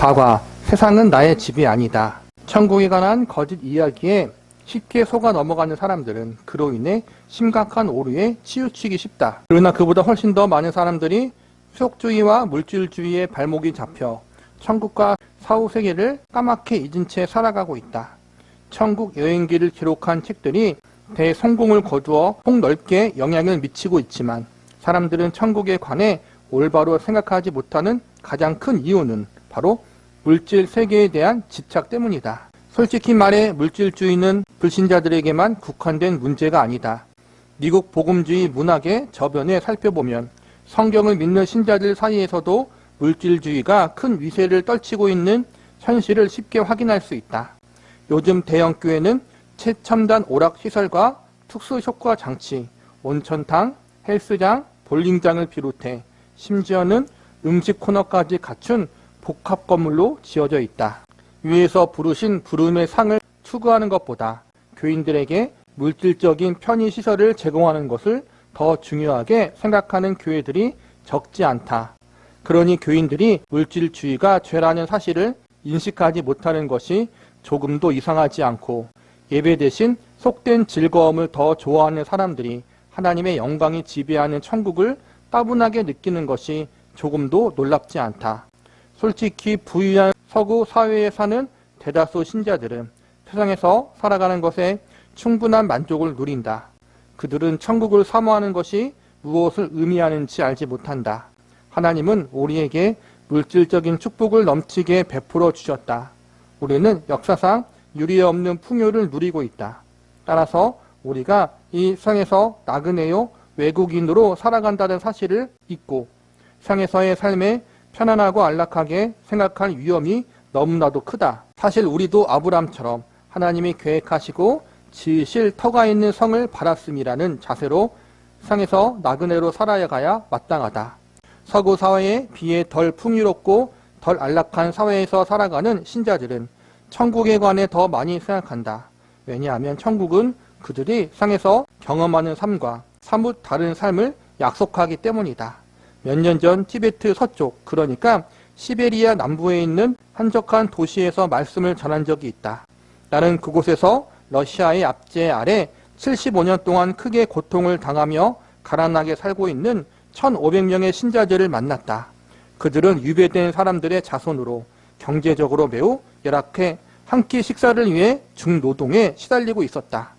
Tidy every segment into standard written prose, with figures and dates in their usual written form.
사과, 세상은 나의 집이 아니다. 천국에 관한 거짓 이야기에 쉽게 속아 넘어가는 사람들은 그로 인해 심각한 오류에 치우치기 쉽다. 그러나 그보다 훨씬 더 많은 사람들이 수욕주의와 물질주의에 발목이 잡혀 천국과 사후세계를 까맣게 잊은 채 살아가고 있다. 천국 여행기를 기록한 책들이 대성공을 거두어 폭넓게 영향을 미치고 있지만 사람들은 천국에 관해 올바로 생각하지 못하는 가장 큰 이유는 바로 물질 세계에 대한 집착 때문이다. 솔직히 말해 물질주의는 불신자들에게만 국한된 문제가 아니다. 미국 복음주의 문학의 저변에 살펴보면 성경을 믿는 신자들 사이에서도 물질주의가 큰 위세를 떨치고 있는 현실을 쉽게 확인할 수 있다. 요즘 대형교회는 최첨단 오락시설과 특수효과 장치, 온천탕, 헬스장, 볼링장을 비롯해 심지어는 음식 코너까지 갖춘 복합 건물로 지어져 있다. 위에서 부르신 부름의 상을 추구하는 것보다 교인들에게 물질적인 편의시설을 제공하는 것을 더 중요하게 생각하는 교회들이 적지 않다. 그러니 교인들이 물질주의가 죄라는 사실을 인식하지 못하는 것이 조금도 이상하지 않고 예배 대신 속된 즐거움을 더 좋아하는 사람들이 하나님의 영광이 지배하는 천국을 따분하게 느끼는 것이 조금도 놀랍지 않다. 솔직히 부유한 서구 사회에 사는 대다수 신자들은 세상에서 살아가는 것에 충분한 만족을 누린다. 그들은 천국을 사모하는 것이 무엇을 의미하는지 알지 못한다. 하나님은 우리에게 물질적인 축복을 넘치게 베풀어 주셨다. 우리는 역사상 유례없는 풍요를 누리고 있다. 따라서 우리가 이 세상에서 나그네요 외국인으로 살아간다는 사실을 잊고 세상에서의 삶에 편안하고 안락하게 생각할 위험이 너무나도 크다. 사실 우리도 아브람처럼 하나님이 계획하시고 지으실 터가 있는 성을 바랐음이라는 자세로 세상에서 나그네로 살아가야 마땅하다. 서구 사회에 비해 덜 풍요롭고 덜 안락한 사회에서 살아가는 신자들은 천국에 관해 더 많이 생각한다. 왜냐하면 천국은 그들이 세상에서 경험하는 삶과 사뭇 다른 삶을 약속하기 때문이다. 몇 년 전 티베트 서쪽, 그러니까 시베리아 남부에 있는 한적한 도시에서 말씀을 전한 적이 있다. 나는 그곳에서 러시아의 압제 아래 75년 동안 크게 고통을 당하며 가난하게 살고 있는 1,500명의 신자들을 만났다. 그들은 유배된 사람들의 자손으로 경제적으로 매우 열악해 한 끼 식사를 위해 중노동에 시달리고 있었다.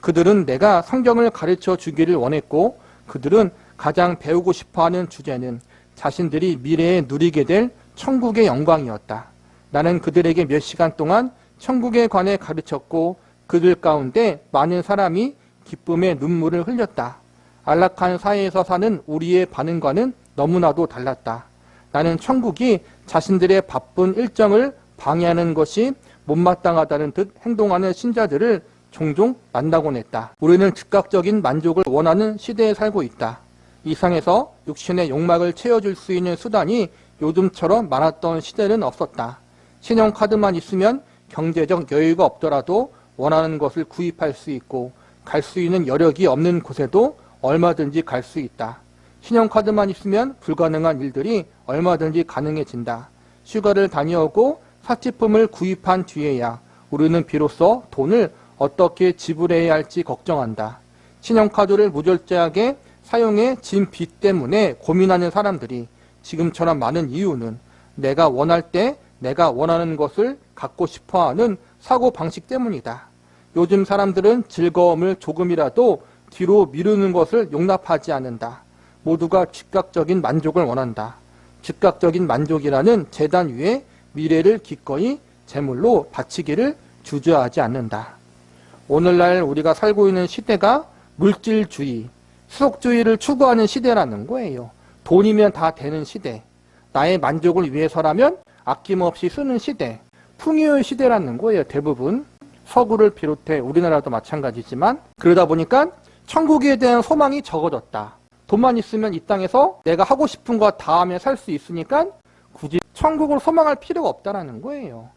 그들은 내가 성경을 가르쳐 주기를 원했고 그들은 가장 배우고 싶어하는 주제는 자신들이 미래에 누리게 될 천국의 영광이었다. 나는 그들에게 몇 시간 동안 천국에 관해 가르쳤고 그들 가운데 많은 사람이 기쁨의 눈물을 흘렸다. 안락한 사회에서 사는 우리의 반응과는 너무나도 달랐다. 나는 천국이 자신들의 바쁜 일정을 방해하는 것이 못마땅하다는 듯 행동하는 신자들을 종종 만나곤 했다. 우리는 즉각적인 만족을 원하는 시대에 살고 있다. 이 상에서 육신의 욕망을 채워줄 수 있는 수단이 요즘처럼 많았던 시대는 없었다. 신용카드만 있으면 경제적 여유가 없더라도 원하는 것을 구입할 수 있고 갈 수 있는 여력이 없는 곳에도 얼마든지 갈 수 있다. 신용카드만 있으면 불가능한 일들이 얼마든지 가능해진다. 휴가를 다녀오고 사치품을 구입한 뒤에야 우리는 비로소 돈을 어떻게 지불해야 할지 걱정한다. 신용카드를 무절제하게 사용해 진 빚 때문에 고민하는 사람들이 지금처럼 많은 이유는 내가 원할 때 내가 원하는 것을 갖고 싶어하는 사고방식 때문이다. 요즘 사람들은 즐거움을 조금이라도 뒤로 미루는 것을 용납하지 않는다. 모두가 즉각적인 만족을 원한다. 즉각적인 만족이라는 재단 위에 미래를 기꺼이 제물로 바치기를 주저하지 않는다. 오늘날 우리가 살고 있는 시대가 물질주의, 수속주의를 추구하는 시대라는 거예요. 돈이면 다 되는 시대, 나의 만족을 위해서라면 아낌없이 쓰는 시대, 풍요의 시대라는 거예요. 대부분 서구를 비롯해 우리나라도 마찬가지지만 그러다 보니까 천국에 대한 소망이 적어졌다. 돈만 있으면 이 땅에서 내가 하고 싶은 거 다 하면 살 수 있으니까 굳이 천국을 소망할 필요가 없다라는 거예요.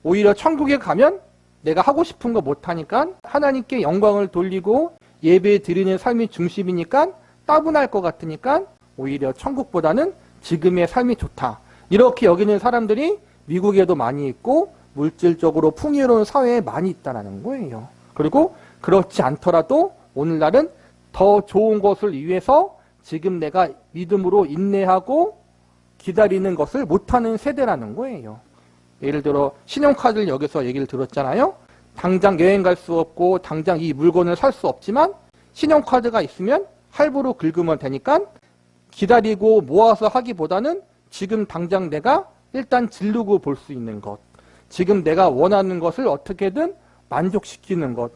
오히려 천국에 가면 내가 하고 싶은 거 못하니까 하나님께 영광을 돌리고 예배 드리는 삶이 중심이니까 따분할 것 같으니까 오히려 천국보다는 지금의 삶이 좋다. 이렇게 여기는 사람들이 미국에도 많이 있고 물질적으로 풍요로운 사회에 많이 있다는 거예요. 그리고 그렇지 않더라도 오늘날은 더 좋은 것을 위해서 지금 내가 믿음으로 인내하고 기다리는 것을 못하는 세대라는 거예요. 예를 들어 신용카드를 여기서 얘기를 들었잖아요. 당장 여행 갈 수 없고 당장 이 물건을 살 수 없지만 신용카드가 있으면 할부로 긁으면 되니까 기다리고 모아서 하기보다는 지금 당장 내가 일단 지르고 볼 수 있는 것, 지금 내가 원하는 것을 어떻게든 만족시키는 것,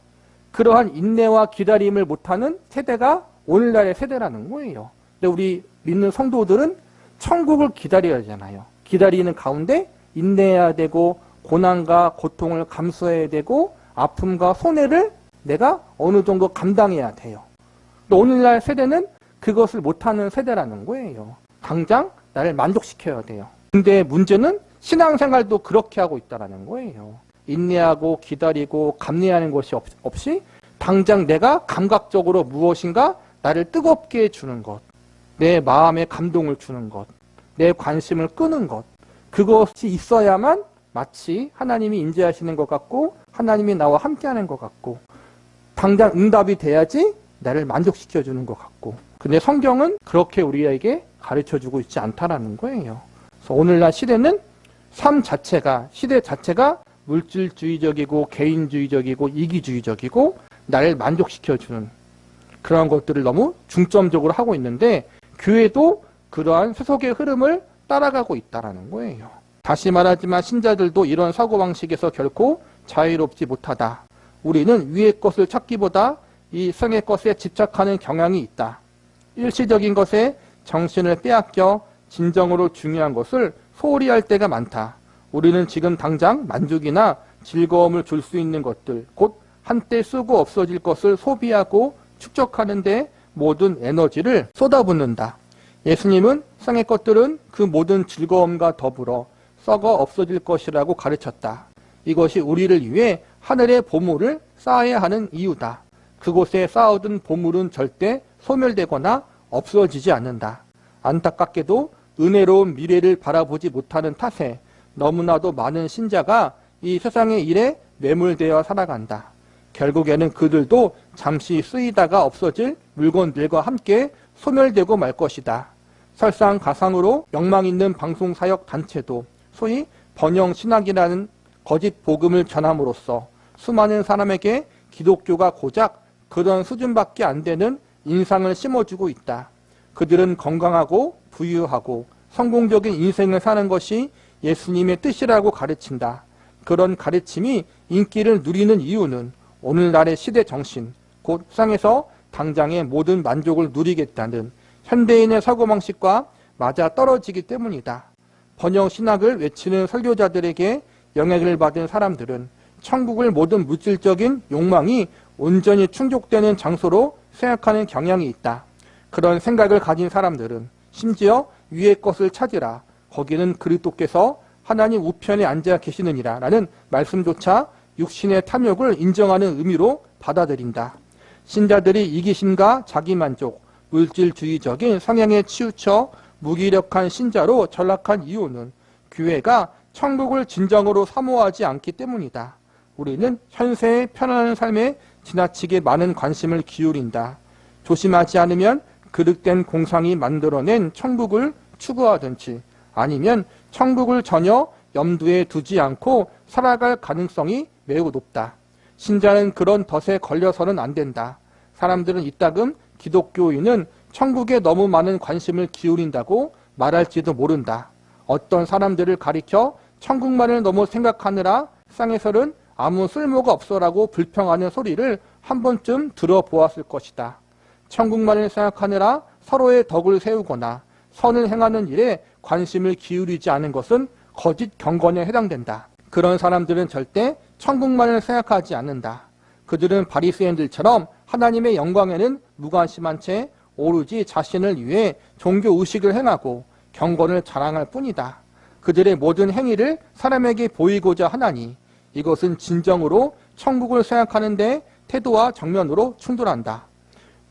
그러한 인내와 기다림을 못하는 세대가 오늘날의 세대라는 거예요. 근데 우리 믿는 성도들은 천국을 기다려야 하잖아요. 기다리는 가운데 인내해야 되고 고난과 고통을 감수해야 되고 아픔과 손해를 내가 어느 정도 감당해야 돼요. 근데 오늘날 세대는 그것을 못하는 세대라는 거예요. 당장 나를 만족시켜야 돼요. 근데 문제는 신앙생활도 그렇게 하고 있다는 거예요. 인내하고 기다리고 감내하는 것이 없이 당장 내가 감각적으로 무엇인가 나를 뜨겁게 해주는 것, 내 마음에 감동을 주는 것, 내 관심을 끄는 것, 그것이 있어야만 마치 하나님이 임재하시는 것 같고 하나님이 나와 함께하는 것 같고 당장 응답이 돼야지 나를 만족시켜주는 것 같고, 근데 성경은 그렇게 우리에게 가르쳐주고 있지 않다라는 거예요. 그래서 오늘날 시대는 시대 자체가 물질주의적이고 개인주의적이고 이기주의적이고 나를 만족시켜주는 그런 것들을 너무 중점적으로 하고 있는데 교회도 그러한 세속의 흐름을 따라가고 있다는 거예요. 다시 말하지만 신자들도 이런 사고방식에서 결코 자유롭지 못하다. 우리는 위의 것을 찾기보다 이 성의 것에 집착하는 경향이 있다. 일시적인 것에 정신을 빼앗겨 진정으로 중요한 것을 소홀히 할 때가 많다. 우리는 지금 당장 만족이나 즐거움을 줄 수 있는 것들, 곧 한때 쓰고 없어질 것을 소비하고 축적하는데 모든 에너지를 쏟아붓는다. 예수님은 성의 것들은 그 모든 즐거움과 더불어 썩어 없어질 것이라고 가르쳤다. 이것이 우리를 위해 하늘의 보물을 쌓아야 하는 이유다. 그곳에 쌓아둔 보물은 절대 소멸되거나 없어지지 않는다. 안타깝게도 은혜로운 미래를 바라보지 못하는 탓에 너무나도 많은 신자가 이 세상의 일에 매몰되어 살아간다. 결국에는 그들도 잠시 쓰이다가 없어질 물건들과 함께 소멸되고 말 것이다. 설상가상으로 명망 있는 방송사역 단체도 소위 번영신학이라는 거짓 복음을 전함으로써 수많은 사람에게 기독교가 고작 그런 수준밖에 안 되는 인상을 심어주고 있다. 그들은 건강하고 부유하고 성공적인 인생을 사는 것이 예수님의 뜻이라고 가르친다. 그런 가르침이 인기를 누리는 이유는 오늘날의 시대 정신, 곧 세상에서 당장의 모든 만족을 누리겠다는 현대인의 사고방식과 맞아 떨어지기 때문이다. 번영신학을 외치는 설교자들에게 영향을 받은 사람들은 천국을 모든 물질적인 욕망이 온전히 충족되는 장소로 생각하는 경향이 있다. 그런 생각을 가진 사람들은 심지어 위의 것을 찾으라. 거기는 그리스도께서 하나님 우편에 앉아 계시느니라 라는 말씀조차 육신의 탐욕을 인정하는 의미로 받아들인다. 신자들이 이기심과 자기만족, 물질주의적인 성향에 치우쳐 무기력한 신자로 전락한 이유는 교회가 천국을 진정으로 사모하지 않기 때문이다. 우리는 현세의 편안한 삶에 지나치게 많은 관심을 기울인다. 조심하지 않으면 그릇된 공상이 만들어낸 천국을 추구하든지 아니면 천국을 전혀 염두에 두지 않고 살아갈 가능성이 매우 높다. 신자는 그런 덫에 걸려서는 안 된다. 사람들은 이따금 기독교인은 천국에 너무 많은 관심을 기울인다고 말할지도 모른다. 어떤 사람들을 가리켜 천국만을 너무 생각하느라 세상에서는 아무 쓸모가 없어라고 불평하는 소리를 한 번쯤 들어보았을 것이다. 천국만을 생각하느라 서로의 덕을 세우거나 선을 행하는 일에 관심을 기울이지 않은 것은 거짓 경건에 해당된다. 그런 사람들은 절대 천국만을 생각하지 않는다. 그들은 바리새인들처럼 하나님의 영광에는 무관심한 채 오로지 자신을 위해 종교의식을 행하고 경건을 자랑할 뿐이다. 그들의 모든 행위를 사람에게 보이고자 하나니 이것은 진정으로 천국을 생각하는데 태도와 정면으로 충돌한다.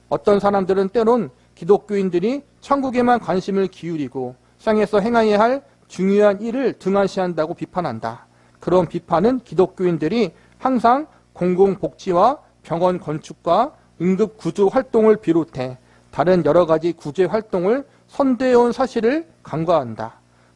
어떤 사람들은 때론 기독교인들이 천국에만 관심을 기울이고 세상에서 행해야 할 중요한 일을 등한시한다고 비판한다. 그런 비판은 기독교인들이 항상 공공복지와 병원 건축과 응급구조 활동을 비롯해 다른 여러 가지 구제 활동을 선도해온 사실을 간과한다.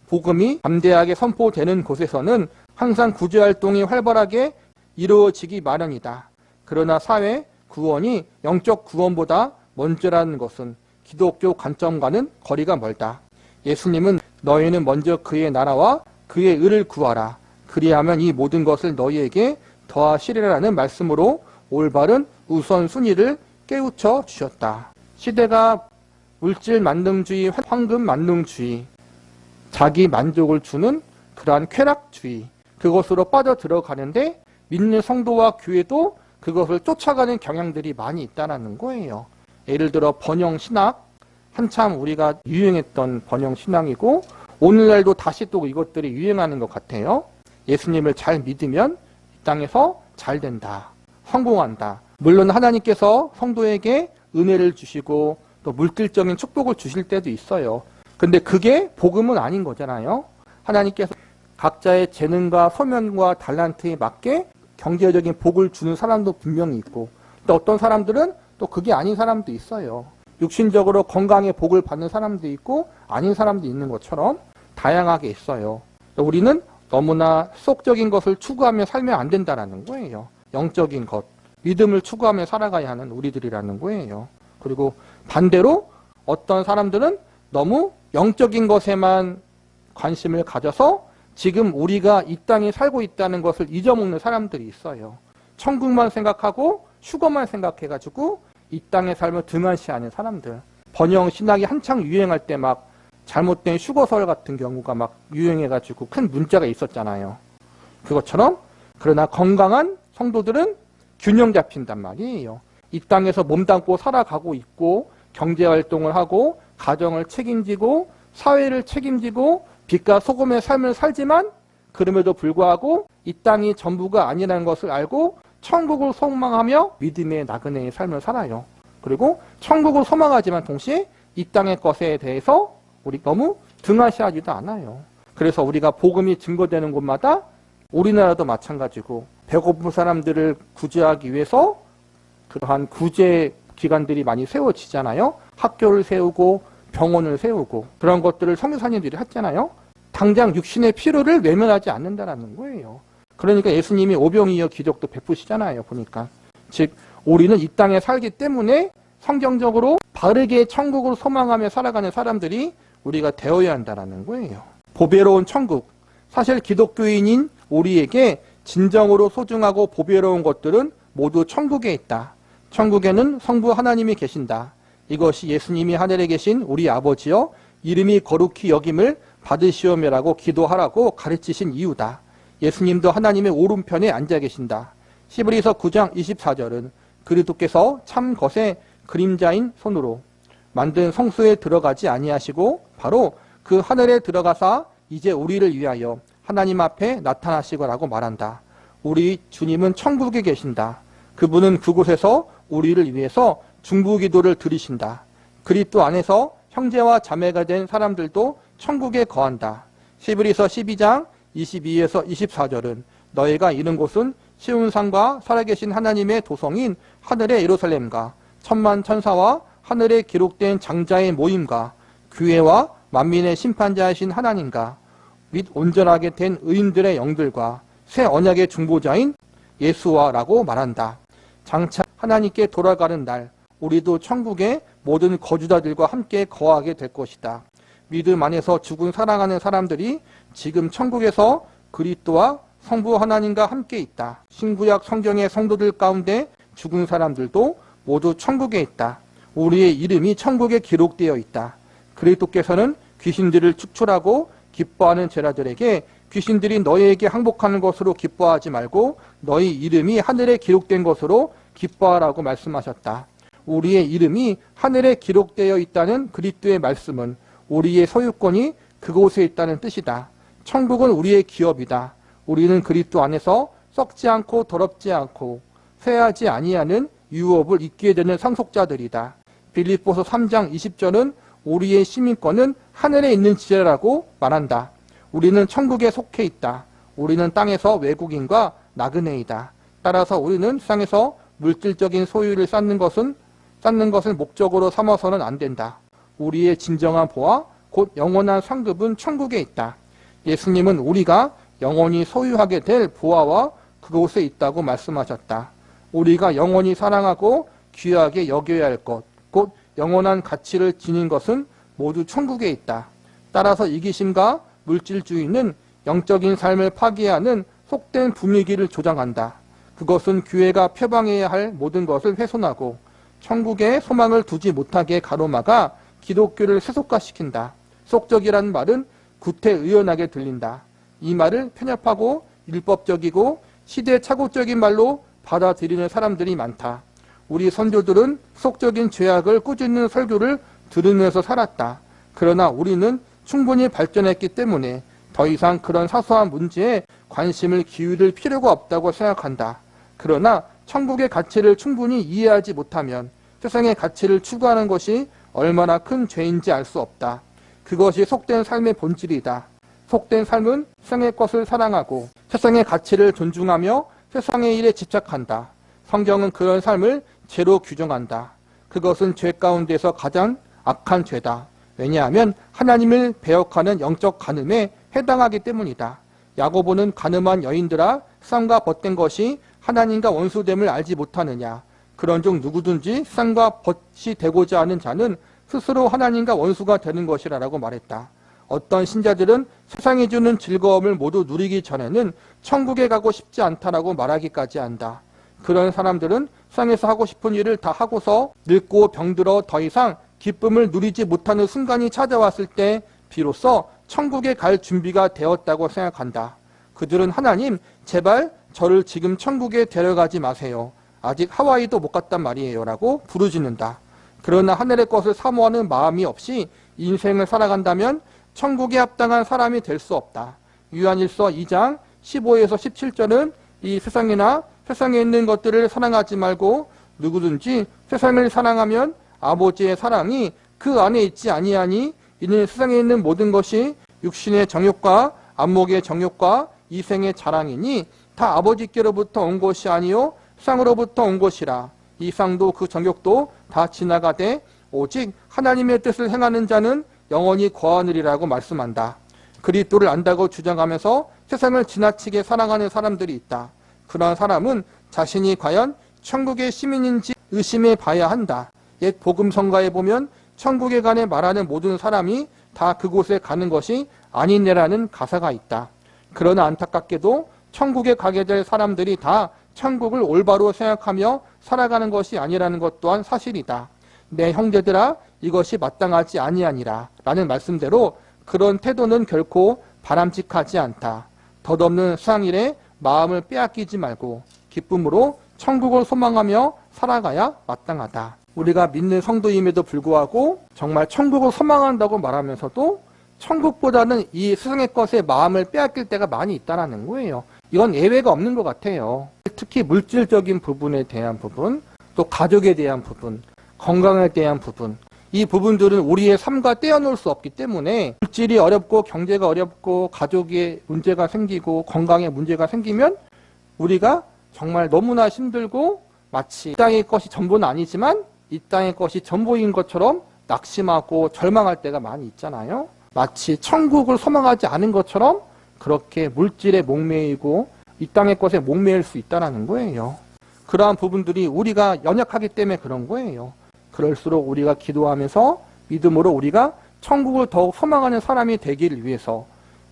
복음이 담대하게 선포되는 곳에서는 항상 구제 활동이 활발하게 이루어지기 마련이다. 그러나 사회 구원이 영적 구원보다 먼저라는 것은 기독교 관점과는 거리가 멀다. 예수님은 너희는 먼저 그의 나라와 그의 의를 구하라. 그리하면 이 모든 것을 너희에게 더하시리라는 말씀으로 올바른 우선순위를 깨우쳐 주셨다. 시대가 물질 만능주의, 황금 만능주의, 자기 만족을 주는 그러한 쾌락주의, 그것으로 빠져들어가는데 믿는 성도와 교회도 그것을 쫓아가는 경향들이 많이 있다는 거예요. 예를 들어 번영신학, 한참 우리가 유행했던 번영신앙이고 오늘날도 다시 또 이것들이 유행하는 것 같아요. 예수님을 잘 믿으면 이 땅에서 잘 된다, 성공한다. 물론 하나님께서 성도에게 은혜를 주시고 또 물질적인 축복을 주실 때도 있어요. 근데 그게 복음은 아닌 거잖아요. 하나님께서 각자의 재능과 소명과 달란트에 맞게 경제적인 복을 주는 사람도 분명히 있고 또 어떤 사람들은 또 그게 아닌 사람도 있어요. 육신적으로 건강의 복을 받는 사람도 있고 아닌 사람도 있는 것처럼 다양하게 있어요. 우리는 너무나 속적인 것을 추구하며 살면 안 된다는 거예요. 영적인 것, 믿음을 추구하며 살아가야 하는 우리들이라는 거예요. 그리고 반대로 어떤 사람들은 너무 영적인 것에만 관심을 가져서 지금 우리가 이 땅에 살고 있다는 것을 잊어먹는 사람들이 있어요. 천국만 생각하고 휴거만 생각해가지고 이 땅의 삶을 등한시하는 사람들. 번영신학이 한창 유행할 때 막 잘못된 휴거설 같은 경우가 막 유행해가지고 큰 문제가 있었잖아요. 그것처럼 그러나 건강한 성도들은 균형 잡힌단 말이에요. 이 땅에서 몸담고 살아가고 있고 경제활동을 하고 가정을 책임지고 사회를 책임지고 빛과 소금의 삶을 살지만 그럼에도 불구하고 이 땅이 전부가 아니라는 것을 알고 천국을 소망하며 믿음의 나그네의 삶을 살아요. 그리고 천국을 소망하지만 동시에 이 땅의 것에 대해서 우리 너무 등한시하지도 않아요. 그래서 우리가 복음이 증거되는 곳마다 우리나라도 마찬가지고 배고픈 사람들을 구제하기 위해서 그러한 구제 기관들이 많이 세워지잖아요. 학교를 세우고 병원을 세우고 그런 것들을 선교사님들이 했잖아요. 당장 육신의 필요를 외면하지 않는다는 거예요. 그러니까 예수님이 오병이어 기적도 베푸시잖아요. 보니까 즉 우리는 이 땅에 살기 때문에 성경적으로 바르게 천국을 소망하며 살아가는 사람들이 우리가 되어야 한다는 거예요. 보배로운 천국. 사실 기독교인인 우리에게 진정으로 소중하고 보배로운 것들은 모두 천국에 있다. 천국에는 성부 하나님이 계신다. 이것이 예수님이 하늘에 계신 우리 아버지여 이름이 거룩히 여김을 받으시오며라고 기도하라고 가르치신 이유다. 예수님도 하나님의 오른편에 앉아 계신다. 히브리서 9장 24절은 그리스도께서 참 것의 그림자인 손으로 만든 성소에 들어가지 아니하시고 바로 그 하늘에 들어가사 이제 우리를 위하여 하나님 앞에 나타나시고라고 말한다. 우리 주님은 천국에 계신다. 그분은 그곳에서 우리를 위해서 중보기도를 드리신다. 그리스도 안에서 형제와 자매가 된 사람들도 천국에 거한다. 히브리서 12장 22에서 24절은 너희가 이른 곳은 시온산과 살아계신 하나님의 도성인 하늘의 예루살렘과 천만 천사와 하늘에 기록된 장자의 모임과 교회와 만민의 심판자이신 하나님과 및 온전하게 된 의인들의 영들과 새 언약의 중보자인 예수와라고 말한다. 장차 하나님께 돌아가는 날 우리도 천국의 모든 거주자들과 함께 거하게 될 것이다. 믿음 안에서 죽은 사랑하는 사람들이 지금 천국에서 그리스도와 성부 하나님과 함께 있다. 신구약 성경의 성도들 가운데 죽은 사람들도 모두 천국에 있다. 우리의 이름이 천국에 기록되어 있다. 그리스도께서는 귀신들을 축출하고 기뻐하는 제자들에게 귀신들이 너희에게 항복하는 것으로 기뻐하지 말고 너희 이름이 하늘에 기록된 것으로 기뻐하라고 말씀하셨다. 우리의 이름이 하늘에 기록되어 있다는 그리스도의 말씀은 우리의 소유권이 그곳에 있다는 뜻이다. 천국은 우리의 기업이다. 우리는 그리스도 안에서 썩지 않고 더럽지 않고 쇠하지 아니하는 유업을 입게 되는 상속자들이다. 빌립보서 3장 20절은 우리의 시민권은 하늘에 있는 지혜라고 말한다. 우리는 천국에 속해 있다. 우리는 땅에서 외국인과 나그네이다. 따라서 우리는 세상에서 물질적인 소유를 쌓는 것을 목적으로 삼아서는 안 된다. 우리의 진정한 보화, 곧 영원한 상급은 천국에 있다. 예수님은 우리가 영원히 소유하게 될 보화와 그곳에 있다고 말씀하셨다. 우리가 영원히 사랑하고 귀하게 여겨야 할 것, 곧 영원한 가치를 지닌 것은 모두 천국에 있다. 따라서 이기심과 물질주의는 영적인 삶을 파괴하는 속된 분위기를 조장한다. 그것은 교회가 표방해야 할 모든 것을 훼손하고 천국에 소망을 두지 못하게 가로막아 기독교를 세속화시킨다. 속적이라는 말은 구태의연하게 들린다. 이 말을 편협하고 율법적이고 시대착오적인 말로 받아들이는 사람들이 많다. 우리 선조들은 속적인 죄악을 꾸짖는 설교를 들으면서 살았다. 그러나 우리는 충분히 발전했기 때문에 더 이상 그런 사소한 문제에 관심을 기울일 필요가 없다고 생각한다. 그러나 천국의 가치를 충분히 이해하지 못하면 세상의 가치를 추구하는 것이 얼마나 큰 죄인지 알 수 없다. 그것이 속된 삶의 본질이다. 속된 삶은 세상의 것을 사랑하고 세상의 가치를 존중하며 세상의 일에 집착한다. 성경은 그런 삶을 죄로 규정한다. 그것은 죄 가운데서 가장 악한 죄다. 왜냐하면 하나님을 배역하는 영적 간음에 해당하기 때문이다. 야고보는 가늠한 여인들아 쌍과 벗된 것이 하나님과 원수됨을 알지 못하느냐. 그런즉 누구든지 쌍과 벗이 되고자 하는 자는 스스로 하나님과 원수가 되는 것이라고 말했다. 어떤 신자들은 세상이 주는 즐거움을 모두 누리기 전에는 천국에 가고 싶지 않다라고 말하기까지 한다. 그런 사람들은 세상에서 하고 싶은 일을 다 하고서 늙고 병들어 더 이상 기쁨을 누리지 못하는 순간이 찾아왔을 때 비로소 천국에 갈 준비가 되었다고 생각한다. 그들은 하나님, 제발 저를 지금 천국에 데려가지 마세요. 아직 하와이도 못 갔단 말이에요. 라고 부르짖는다. 그러나 하늘의 것을 사모하는 마음이 없이 인생을 살아간다면 천국에 합당한 사람이 될 수 없다. 요한일서 2장 15에서 17절은 이 세상이나 세상에 있는 것들을 사랑하지 말고 누구든지 세상을 사랑하면 아버지의 사랑이 그 안에 있지 아니하니 이는 세상에 있는 모든 것이 육신의 정욕과 안목의 정욕과 이생의 자랑이니 다 아버지께로부터 온 것이 아니요 세상으로부터 온 것이라. 이 쌍도 그 정욕도 다 지나가되 오직 하나님의 뜻을 행하는 자는 영원히 거하느리라고 말씀한다. 그리스도를 안다고 주장하면서 세상을 지나치게 사랑하는 사람들이 있다. 그러한 사람은 자신이 과연 천국의 시민인지 의심해 봐야 한다. 옛 복음성가에 보면 천국에 관해 말하는 모든 사람이 다 그곳에 가는 것이 아니네라는 가사가 있다. 그러나 안타깝게도 천국에 가게 될 사람들이 다 천국을 올바로 생각하며 살아가는 것이 아니라는 것 또한 사실이다. 내 형제들아 이것이 마땅하지 아니하니라 라는 말씀대로 그런 태도는 결코 바람직하지 않다. 덧없는 세상일에 마음을 빼앗기지 말고 기쁨으로 천국을 소망하며 살아가야 마땅하다. 우리가 믿는 성도임에도 불구하고 정말 천국을 소망한다고 말하면서도 천국보다는 이 세상의 것에 마음을 빼앗길 때가 많이 있다는 거예요. 이건 예외가 없는 것 같아요. 특히 물질적인 부분에 대한 부분, 또 가족에 대한 부분, 건강에 대한 부분, 이 부분들은 우리의 삶과 떼어놓을 수 없기 때문에 물질이 어렵고 경제가 어렵고 가족에 문제가 생기고 건강에 문제가 생기면 우리가 정말 너무나 힘들고 마치 이 땅의 것이 전부는 아니지만 이 땅의 것이 전부인 것처럼 낙심하고 절망할 때가 많이 있잖아요. 마치 천국을 소망하지 않은 것처럼 그렇게 물질에 목매이고 이 땅의 것에 목매일 수 있다는 거예요. 그러한 부분들이 우리가 연약하기 때문에 그런 거예요. 그럴수록 우리가 기도하면서 믿음으로 우리가 천국을 더욱 소망하는 사람이 되기를 위해서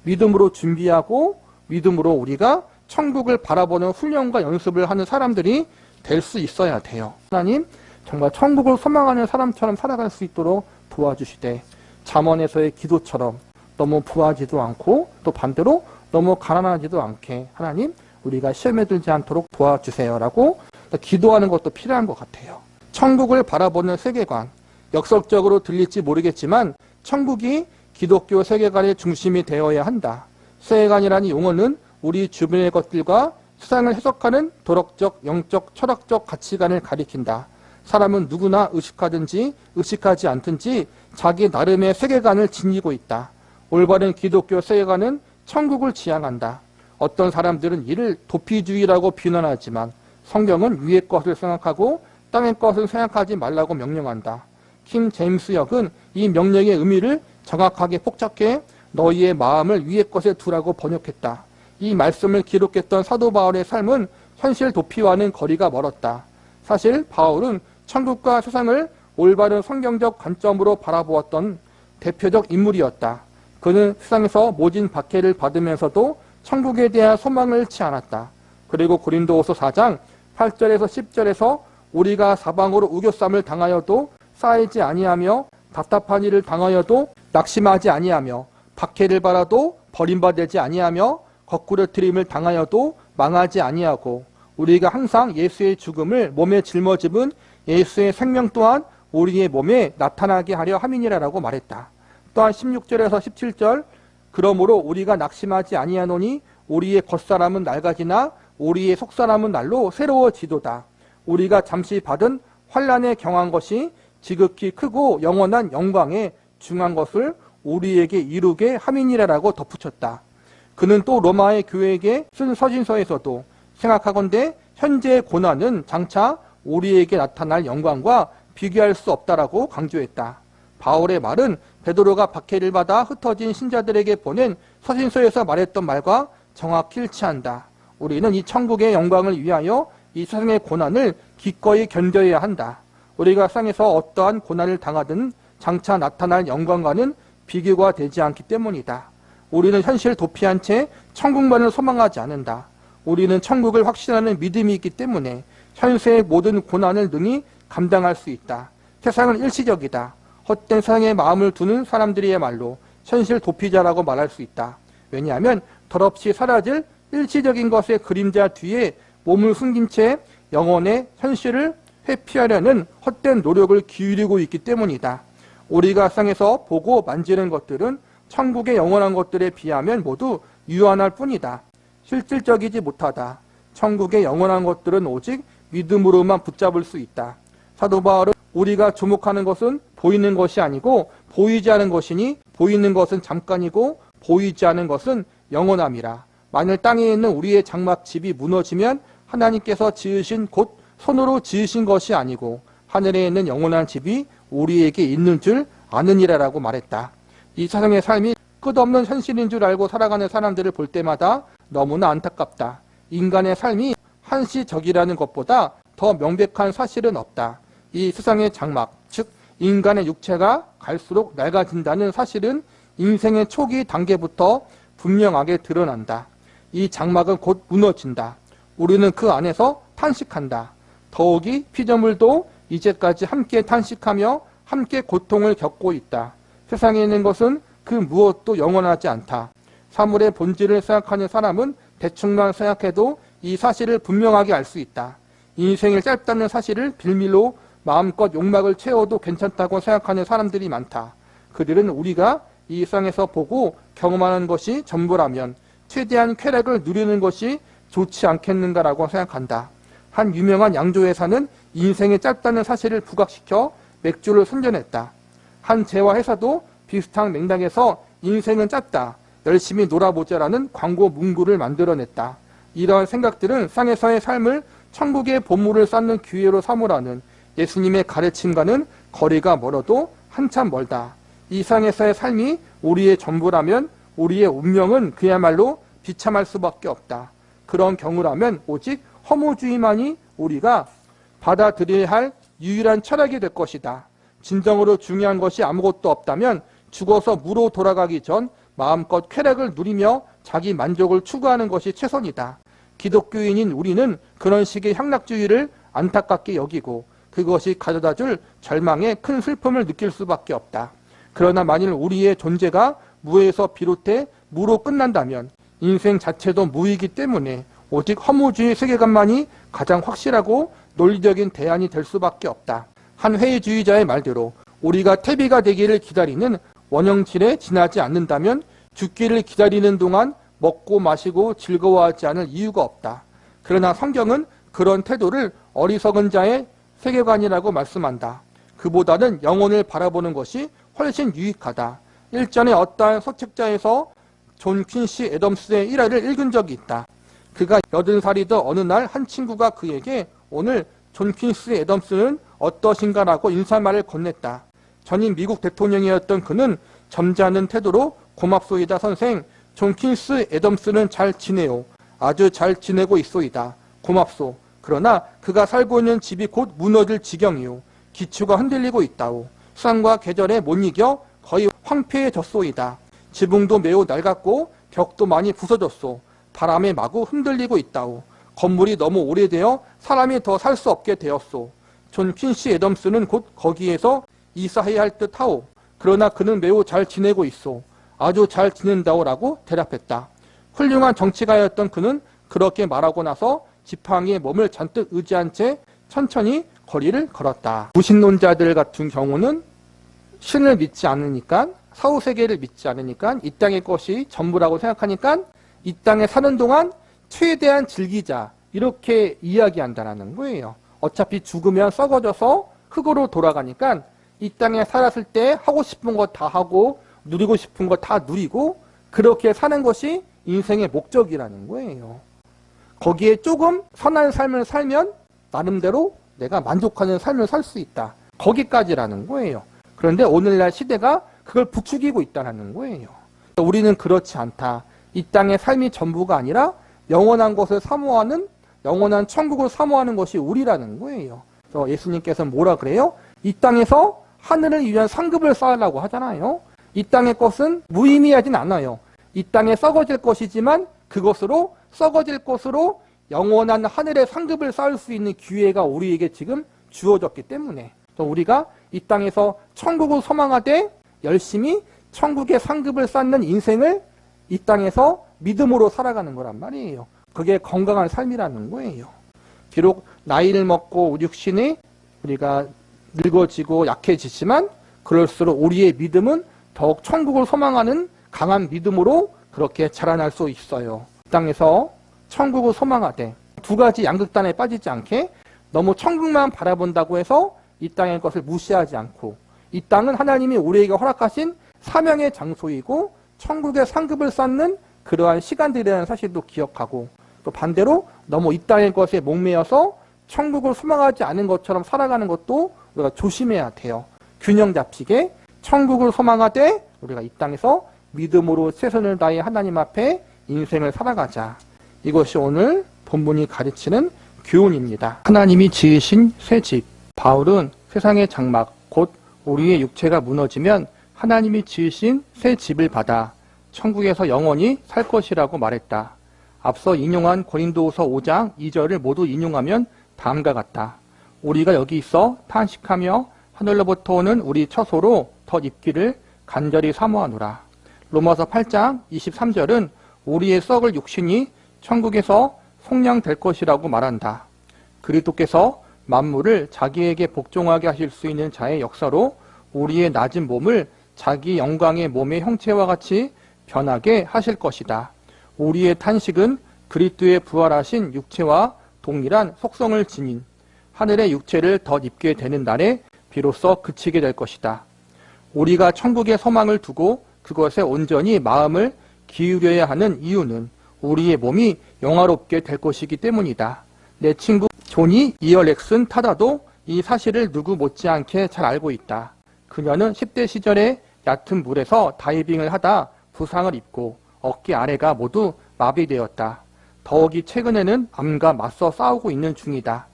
믿음으로 준비하고 믿음으로 우리가 천국을 바라보는 훈련과 연습을 하는 사람들이 될 수 있어야 돼요. 하나님, 정말 천국을 소망하는 사람처럼 살아갈 수 있도록 도와주시되 잠언에서의 기도처럼 너무 부하지도 않고 또 반대로 너무 가난하지도 않게 하나님 우리가 시험에 들지 않도록 도와주세요라고 기도하는 것도 필요한 것 같아요. 천국을 바라보는 세계관, 역설적으로 들릴지 모르겠지만 천국이 기독교 세계관의 중심이 되어야 한다. 세계관이라는 용어는 우리 주변의 것들과 세상을 해석하는 도덕적, 영적, 철학적 가치관을 가리킨다. 사람은 누구나 의식하든지 의식하지 않든지 자기 나름의 세계관을 지니고 있다. 올바른 기독교 세계관은 천국을 지향한다. 어떤 사람들은 이를 도피주의라고 비난하지만 성경은 위의 것을 생각하고 땅의 것을 생각하지 말라고 명령한다. 킹 제임스 역은 이 명령의 의미를 정확하게 폭착해 너희의 마음을 위의 것에 두라고 번역했다. 이 말씀을 기록했던 사도 바울의 삶은 현실 도피와는 거리가 멀었다. 사실 바울은 천국과 세상을 올바른 성경적 관점으로 바라보았던 대표적 인물이었다. 그는 세상에서 모진 박해를 받으면서도 천국에 대한 소망을 잃지 않았다. 그리고 고린도후서 4장 8절에서 10절에서 우리가 사방으로 우겨쌈을 당하여도 쌓이지 아니하며 답답한 일을 당하여도 낙심하지 아니하며 박해를 받아도 버림받지 아니하며 거꾸로 트림을 당하여도 망하지 아니하고 우리가 항상 예수의 죽음을 몸에 짊어집은 예수의 생명 또한 우리의 몸에 나타나게 하려 함이니라라고 말했다. 또한 16절에서 17절 그러므로 우리가 낙심하지 아니하노니 우리의 겉사람은 낡아지나 우리의 속사람은 날로 새로워지도다. 우리가 잠시 받은 환난에 경한 것이 지극히 크고 영원한 영광에 중한 것을 우리에게 이루게 함이니라라고 덧붙였다. 그는 또 로마의 교회에게 쓴 서신서에서도 생각하건대 현재의 고난은 장차 우리에게 나타날 영광과 비교할 수 없다라고 강조했다. 바울의 말은 베드로가 박해를 받아 흩어진 신자들에게 보낸 서신서에서 말했던 말과 정확히 일치한다. 우리는 이 천국의 영광을 위하여 이 세상의 고난을 기꺼이 견뎌야 한다. 우리가 세상에서 어떠한 고난을 당하든 장차 나타날 영광과는 비교가 되지 않기 때문이다. 우리는 현실 도피한 채 천국만을 소망하지 않는다. 우리는 천국을 확신하는 믿음이 있기 때문에 현세의 모든 고난을 능히 감당할 수 있다. 세상은 일시적이다. 헛된 세상에 마음을 두는 사람들이야말로 현실 도피자라고 말할 수 있다. 왜냐하면 덧없이 사라질 일시적인 것의 그림자 뒤에 몸을 숨긴 채 영혼의 현실을 회피하려는 헛된 노력을 기울이고 있기 때문이다. 우리가 세상에서 보고 만지는 것들은 천국의 영원한 것들에 비하면 모두 유한할 뿐이다. 실질적이지 못하다. 천국의 영원한 것들은 오직 믿음으로만 붙잡을 수 있다. 사도 바울은 우리가 주목하는 것은 보이는 것이 아니고 보이지 않은 것이니 보이는 것은 잠깐이고 보이지 않은 것은 영원함이라. 만일 땅에 있는 우리의 장막 집이 무너지면 하나님께서 지으신 곧 손으로 지으신 것이 아니고 하늘에 있는 영원한 집이 우리에게 있는 줄 아느니라라고 말했다. 이 세상의 삶이 끝없는 현실인 줄 알고 살아가는 사람들을 볼 때마다 너무나 안타깝다. 인간의 삶이 한시적이라는 것보다 더 명백한 사실은 없다. 이 세상의 장막, 즉 인간의 육체가 갈수록 낡아진다는 사실은 인생의 초기 단계부터 분명하게 드러난다. 이 장막은 곧 무너진다. 우리는 그 안에서 탄식한다. 더욱이 피조물도 이제까지 함께 탄식하며 함께 고통을 겪고 있다. 세상에 있는 것은 그 무엇도 영원하지 않다. 사물의 본질을 생각하는 사람은 대충만 생각해도 이 사실을 분명하게 알 수 있다. 인생이 짧다는 사실을 빌미로 마음껏 욕망을 채워도 괜찮다고 생각하는 사람들이 많다. 그들은 우리가 이 세상에서 보고 경험하는 것이 전부라면 최대한 쾌락을 누리는 것이 좋지 않겠는가라고 생각한다. 한 유명한 양조회사는 인생이 짧다는 사실을 부각시켜 맥주를 선전했다. 한 재화회사도 비슷한 맥락에서 인생은 짧다, 열심히 놀아보자라는 광고 문구를 만들어냈다. 이러한 생각들은 세상에서의 삶을 천국의 보물을 쌓는 기회로 삼으라는 예수님의 가르침과는 거리가 멀어도 한참 멀다. 이 세상에서의 삶이 우리의 전부라면 우리의 운명은 그야말로 비참할 수밖에 없다. 그런 경우라면 오직 허무주의만이 우리가 받아들여야 할 유일한 철학이 될 것이다. 진정으로 중요한 것이 아무것도 없다면 죽어서 무로 돌아가기 전 마음껏 쾌락을 누리며 자기 만족을 추구하는 것이 최선이다. 기독교인인 우리는 그런 식의 향락주의를 안타깝게 여기고 그것이 가져다줄 절망에 큰 슬픔을 느낄 수밖에 없다. 그러나 만일 우리의 존재가 무에서 비롯해 무로 끝난다면 인생 자체도 무이기 때문에 오직 허무주의 세계관만이 가장 확실하고 논리적인 대안이 될 수밖에 없다. 한 회의주의자의 말대로 우리가 태비가 되기를 기다리는 원형질에 지나지 않는다면 죽기를 기다리는 동안 먹고 마시고 즐거워하지 않을 이유가 없다. 그러나 성경은 그런 태도를 어리석은 자의 세계관이라고 말씀한다. 그보다는 영혼을 바라보는 것이 훨씬 유익하다. 일전에 어떠한 서책자에서 존 퀸시 애덤스의 일화를 읽은 적이 있다. 그가 80살이던 어느 날 한 친구가 그에게 오늘 존 퀸시 애덤스는 어떠신가라고 인사말을 건넸다. 전임 미국 대통령이었던 그는 점잖은 태도로 고맙소이다 선생. 존 퀸시 애덤스는 잘 지내요. 아주 잘 지내고 있소이다. 고맙소. 그러나 그가 살고 있는 집이 곧 무너질 지경이요. 기초가 흔들리고 있다오. 수상과 계절에 못 이겨 거의 황폐해졌소이다. 지붕도 매우 낡았고 벽도 많이 부서졌소. 바람에 마구 흔들리고 있다오. 건물이 너무 오래되어 사람이 더 살 수 없게 되었소. 존 퀸시 애덤스는 곧 거기에서 이사해야 할 듯하오. 그러나 그는 매우 잘 지내고 있소. 아주 잘 지낸다오라고 대답했다. 훌륭한 정치가였던 그는 그렇게 말하고 나서 지팡이에 몸을 잔뜩 의지한 채 천천히 거리를 걸었다. 무신론자들 같은 경우는 신을 믿지 않으니까, 사후세계를 믿지 않으니까, 이 땅의 것이 전부라고 생각하니까 이 땅에 사는 동안 최대한 즐기자, 이렇게 이야기한다는 거예요. 어차피 죽으면 썩어져서 흙으로 돌아가니까 이 땅에 살았을 때 하고 싶은 거 다 하고 누리고 싶은 거 다 누리고 그렇게 사는 것이 인생의 목적이라는 거예요. 거기에 조금 선한 삶을 살면 나름대로 내가 만족하는 삶을 살 수 있다. 거기까지라는 거예요. 그런데 오늘날 시대가 그걸 부추기고 있다는 거예요. 우리는 그렇지 않다. 이 땅의 삶이 전부가 아니라 영원한 것을 사모하는, 영원한 천국을 사모하는 것이 우리라는 거예요. 그래서 예수님께서 뭐라 그래요? 이 땅에서 하늘을 위한 상급을 쌓으라고 하잖아요. 이 땅의 것은 무의미하진 않아요. 이 땅에 썩어질 것이지만 그것으로 썩어질 것으로 영원한 하늘의 상급을 쌓을 수 있는 기회가 우리에게 지금 주어졌기 때문에 우리가 이 땅에서 천국을 소망하되 열심히 천국의 상급을 쌓는 인생을 이 땅에서 믿음으로 살아가는 거란 말이에요. 그게 건강한 삶이라는 거예요. 비록 나이를 먹고 육신이 우리가 늙어지고 약해지지만 그럴수록 우리의 믿음은 더욱 천국을 소망하는 강한 믿음으로 그렇게 자라날 수 있어요. 이 땅에서 천국을 소망하되 두 가지 양극단에 빠지지 않게 너무 천국만 바라본다고 해서 이 땅의 것을 무시하지 않고 이 땅은 하나님이 우리에게 허락하신 사명의 장소이고 천국의 상급을 쌓는 그러한 시간들이라는 사실도 기억하고 또 반대로 너무 이 땅의 것에 목매여서 천국을 소망하지 않은 것처럼 살아가는 것도 우리가 조심해야 돼요. 균형 잡히게 천국을 소망하되 우리가 이 땅에서 믿음으로 최선을 다해 하나님 앞에 인생을 살아가자. 이것이 오늘 본문이 가르치는 교훈입니다. 하나님이 지으신 새 집. 바울은 세상의 장막, 곧 우리의 육체가 무너지면 하나님이 지으신 새 집을 받아 천국에서 영원히 살 것이라고 말했다. 앞서 인용한 고린도후서 5장 2절을 모두 인용하면 다음과 같다. 우리가 여기 있어 탄식하며 하늘로부터 오는 우리 처소로 덧 입기를 간절히 사모하노라. 로마서 8장 23절은 우리의 썩을 육신이 천국에서 속량될 것이라고 말한다. 그리스도께서 만물을 자기에게 복종하게 하실 수 있는 자의 역사로 우리의 낮은 몸을 자기 영광의 몸의 형체와 같이 변하게 하실 것이다. 우리의 탄식은 그리스도의 부활하신 육체와 동일한 속성을 지닌 하늘의 육체를 덧 입게 되는 날에 비로소 그치게 될 것이다. 우리가 천국의 소망을 두고 그것에 온전히 마음을 기울여야 하는 이유는 우리의 몸이 영화롭게 될 것이기 때문이다. 내 친구 조니 이어렉슨 타다도 이 사실을 누구 못지않게 잘 알고 있다. 그녀는 10대 시절에 얕은 물에서 다이빙을 하다 부상을 입고 어깨 아래가 모두 마비되었다. 더욱이 최근에는 암과 맞서 싸우고 있는 중이다.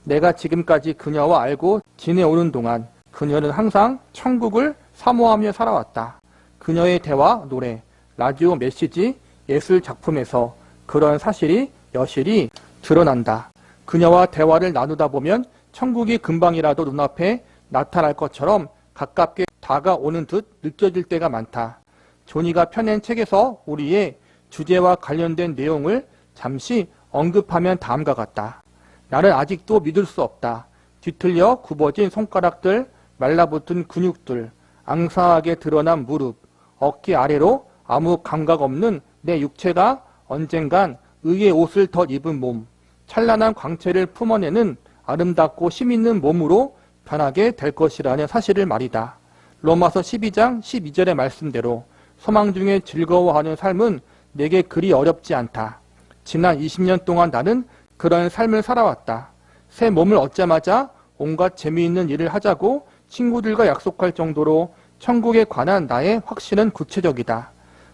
내가 지금까지 그녀와 알고 지내오는 동안 그녀는 항상 천국을 사모하며 살아왔다. 그녀의 대화, 노래, 라디오 메시지, 예술 작품에서 그런 사실이 여실히 드러난다. 그녀와 대화를 나누다 보면 천국이 금방이라도 눈앞에 나타날 것처럼 가깝게 다가오는 듯 느껴질 때가 많다. 조니가 펴낸 책에서 우리의 주제와 관련된 내용을 잠시 언급하면 다음과 같다. 나는 아직도 믿을 수 없다. 뒤틀려 굽어진 손가락들, 말라붙은 근육들, 앙상하게 드러난 무릎, 어깨 아래로 아무 감각 없는 내 육체가 언젠간 의의 옷을 덧 입은 몸, 찬란한 광채를 품어내는 아름답고 힘있는 몸으로 변하게 될 것이라는 사실을 말이다. 로마서 12장 12절의 말씀대로 소망 중에 즐거워하는 삶은 내게 그리 어렵지 않다. 지난 20년 동안 나는 그런 삶을 살아왔다. 새 몸을 얻자마자 온갖 재미있는 일을 하자고 친구들과 약속할 정도로 천국에 관한 나의 확신은 구체적이다.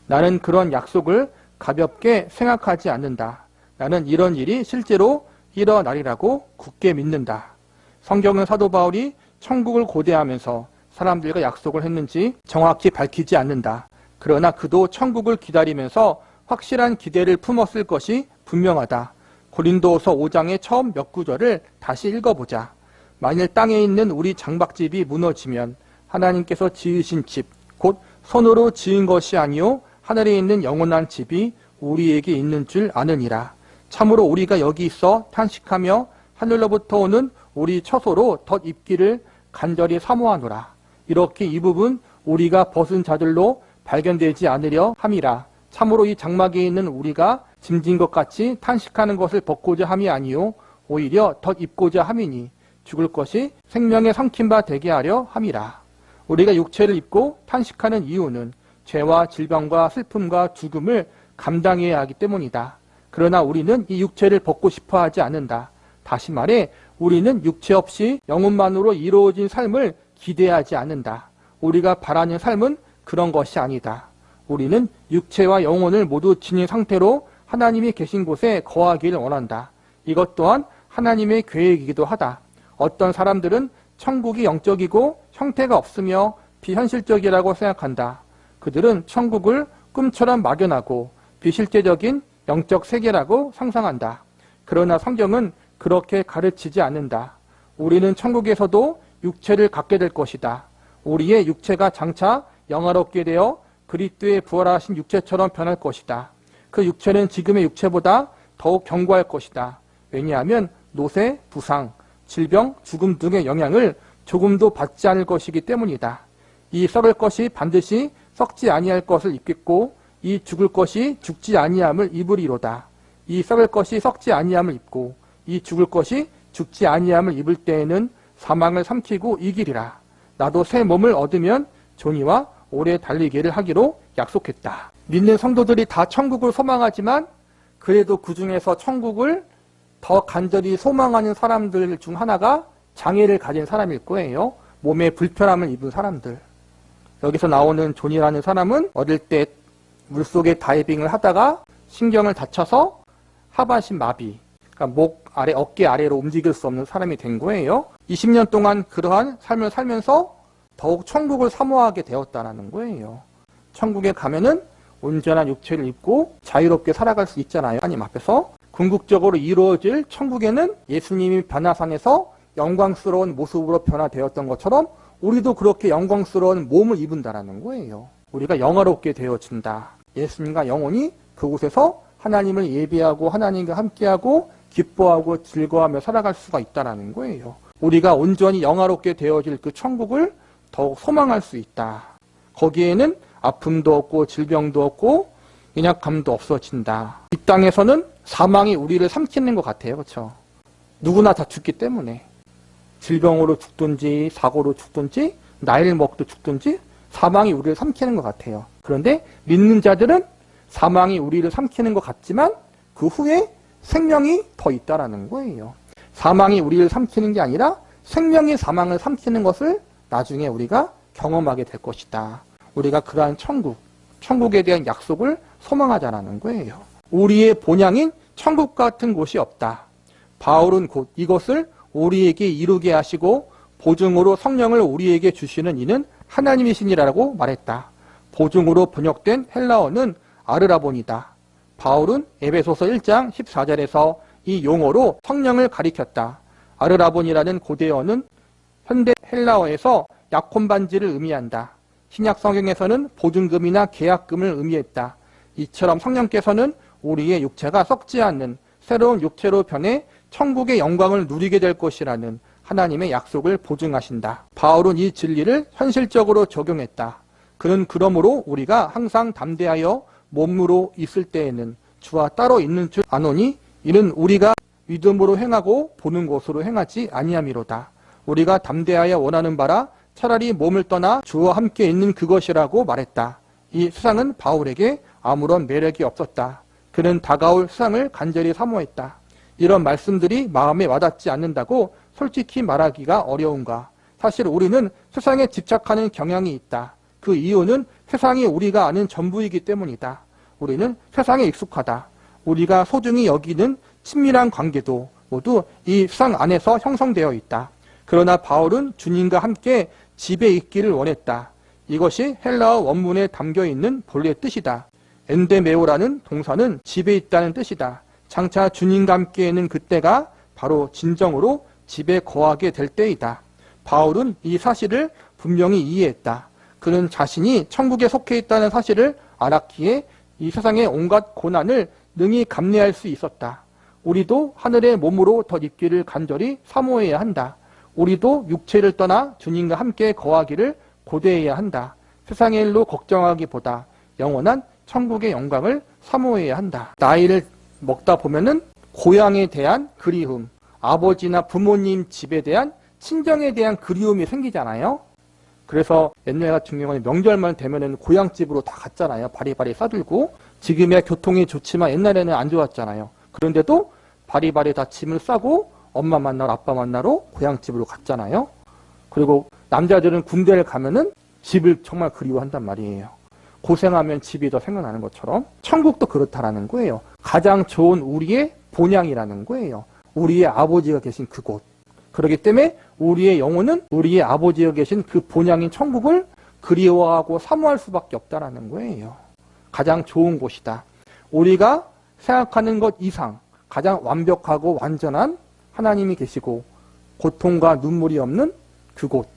나는 그런 약속을 가볍게 생각하지 않는다. 나는 이런 일이 실제로 일어나리라고 굳게 믿는다. 성경은 사도 바울이 천국을 고대하면서 사람들과 약속을 했는지 정확히 밝히지 않는다. 그러나 그도 천국을 기다리면서 확실한 기대를 품었을 것이 분명하다. 고린도후서 5장의 처음 몇 구절을 다시 읽어보자. 만일 땅에 있는 우리 장박집이 무너지면 하나님께서 지으신 집, 곧 손으로 지은 것이 아니요 하늘에 있는 영원한 집이 우리에게 있는 줄 아느니라. 참으로 우리가 여기 있어 탄식하며 하늘로부터 오는 우리 처소로 덧입기를 간절히 사모하노라. 이렇게 이 부분 우리가 벗은 자들로 발견되지 않으려 함이라. 참으로 이 장막에 있는 우리가 짐진 것 같이 탄식하는 것을 벗고자 함이 아니요 오히려 덧입고자 함이니 죽을 것이 생명에 삼킨 바 되게 하려 함이라. 우리가 육체를 입고 탄식하는 이유는 죄와 질병과 슬픔과 죽음을 감당해야 하기 때문이다. 그러나 우리는 이 육체를 벗고 싶어 하지 않는다. 다시 말해 우리는 육체 없이 영혼만으로 이루어진 삶을 기대하지 않는다. 우리가 바라는 삶은 그런 것이 아니다. 우리는 육체와 영혼을 모두 지닌 상태로 하나님이 계신 곳에 거하기를 원한다. 이것 또한 하나님의 계획이기도 하다. 어떤 사람들은 천국이 영적이고 형태가 없으며 비현실적이라고 생각한다. 그들은 천국을 꿈처럼 막연하고 비실제적인 영적 세계라고 상상한다. 그러나 성경은 그렇게 가르치지 않는다. 우리는 천국에서도 육체를 갖게 될 것이다. 우리의 육체가 장차 영화롭게 되어 그리스도의 부활하신 육체처럼 변할 것이다. 그 육체는 지금의 육체보다 더욱 견고할 것이다. 왜냐하면 노쇠, 부상, 질병, 죽음 등의 영향을 조금도 받지 않을 것이기 때문이다. 이 썩을 것이 반드시 썩지 아니할 것을 입겠고 이 죽을 것이 죽지 아니함을 입으리로다. 이 썩을 것이 썩지 아니함을 입고 이 죽을 것이 죽지 아니함을 입을 때에는 사망을 삼키고 이기리라. 나도 새 몸을 얻으면 존이와 오래 달리기를 하기로 약속했다. 믿는 성도들이 다 천국을 소망하지만 그래도 그 중에서 천국을 더 간절히 소망하는 사람들 중 하나가 장애를 가진 사람일 거예요. 몸에 불편함을 입은 사람들. 여기서 나오는 존이라는 사람은 어릴 때 물속에 다이빙을 하다가 신경을 다쳐서 하반신 마비, 그러니까 목 아래, 어깨 아래로 움직일 수 없는 사람이 된 거예요. 20년 동안 그러한 삶을 살면서 더욱 천국을 사모하게 되었다는 거예요. 천국에 가면은 온전한 육체를 입고 자유롭게 살아갈 수 있잖아요. 하나님 앞에서. 궁극적으로 이루어질 천국에는 예수님이 변화산에서 영광스러운 모습으로 변화되었던 것처럼 우리도 그렇게 영광스러운 몸을 입은다라는 거예요. 우리가 영화롭게 되어진다. 예수님과 영혼이 그곳에서 하나님을 예배하고 하나님과 함께하고 기뻐하고 즐거워하며 살아갈 수가 있다라는 거예요. 우리가 온전히 영화롭게 되어질 그 천국을 더욱 소망할 수 있다. 거기에는 아픔도 없고 질병도 없고 연약함도 없어진다. 이 땅에서는 사망이 우리를 삼키는 것 같아요. 그렇죠? 누구나 다 죽기 때문에 질병으로 죽든지 사고로 죽든지 나이를 먹도 죽든지 사망이 우리를 삼키는 것 같아요. 그런데 믿는 자들은 사망이 우리를 삼키는 것 같지만 그 후에 생명이 더 있다라는 거예요. 사망이 우리를 삼키는 게 아니라 생명이 사망을 삼키는 것을 나중에 우리가 경험하게 될 것이다. 우리가 그러한 천국에 대한 약속을 소망하자라는 거예요. 우리의 본향인 천국 같은 곳이 없다. 바울은 곧 이것을 우리에게 이루게 하시고 보증으로 성령을 우리에게 주시는 이는 하나님이시니라고 말했다. 보증으로 번역된 헬라어는 아르라본이다. 바울은 에베소서 1장 14절에서 이 용어로 성령을 가리켰다. 아르라본이라는 고대어는 현대 헬라어에서 약혼 반지를 의미한다. 신약 성경에서는 보증금이나 계약금을 의미했다. 이처럼 성령께서는 우리의 육체가 썩지 않는 새로운 육체로 변해 천국의 영광을 누리게 될 것이라는 하나님의 약속을 보증하신다. 바울은 이 진리를 현실적으로 적용했다. 그는 그러므로 우리가 항상 담대하여 몸으로 있을 때에는 주와 따로 있는 줄 아노니 이는 우리가 믿음으로 행하고 보는 것으로 행하지 아니함이로다. 우리가 담대하여 원하는 바라 차라리 몸을 떠나 주와 함께 있는 그것이라고 말했다. 이 세상은 바울에게 아무런 매력이 없었다. 그는 다가올 세상을 간절히 사모했다. 이런 말씀들이 마음에 와닿지 않는다고 솔직히 말하기가 어려운가? 사실 우리는 세상에 집착하는 경향이 있다. 그 이유는 세상이 우리가 아는 전부이기 때문이다. 우리는 세상에 익숙하다. 우리가 소중히 여기는 친밀한 관계도 모두 이 세상 안에서 형성되어 있다. 그러나 바울은 주님과 함께 집에 있기를 원했다. 이것이 헬라어 원문에 담겨있는 본래 뜻이다. 엔데메오라는 동사는 집에 있다는 뜻이다. 장차 주님과 함께 있는 그때가 바로 진정으로 집에 거하게 될 때이다. 바울은 이 사실을 분명히 이해했다. 그는 자신이 천국에 속해 있다는 사실을 알았기에 이 세상의 온갖 고난을 능히 감내할 수 있었다. 우리도 하늘의 몸으로 더 있기를 간절히 사모해야 한다. 우리도 육체를 떠나 주님과 함께 거하기를 고대해야 한다. 세상의 일로 걱정하기보다 영원한 천국의 영광을 사모해야 한다. 나이를 먹다 보면은 고향에 대한 그리움, 아버지나 부모님 집에 대한 친정에 대한 그리움이 생기잖아요. 그래서 옛날 같은 경우는 명절만 되면은 고향집으로 다 갔잖아요. 바리바리 싸들고. 지금의 교통이 좋지만 옛날에는 안 좋았잖아요. 그런데도 바리바리 다 짐을 싸고 엄마 만나러 아빠 만나러 고향집으로 갔잖아요. 그리고 남자들은 군대를 가면은 집을 정말 그리워한단 말이에요. 고생하면 집이 더 생각나는 것처럼 천국도 그렇다라는 거예요. 가장 좋은 우리의 본향이라는 거예요. 우리의 아버지가 계신 그곳. 그렇기 때문에 우리의 영혼은 우리의 아버지가 계신 그 본향인 천국을 그리워하고 사모할 수밖에 없다라는 거예요. 가장 좋은 곳이다. 우리가 생각하는 것 이상 가장 완벽하고 완전한 하나님이 계시고 고통과 눈물이 없는 그곳.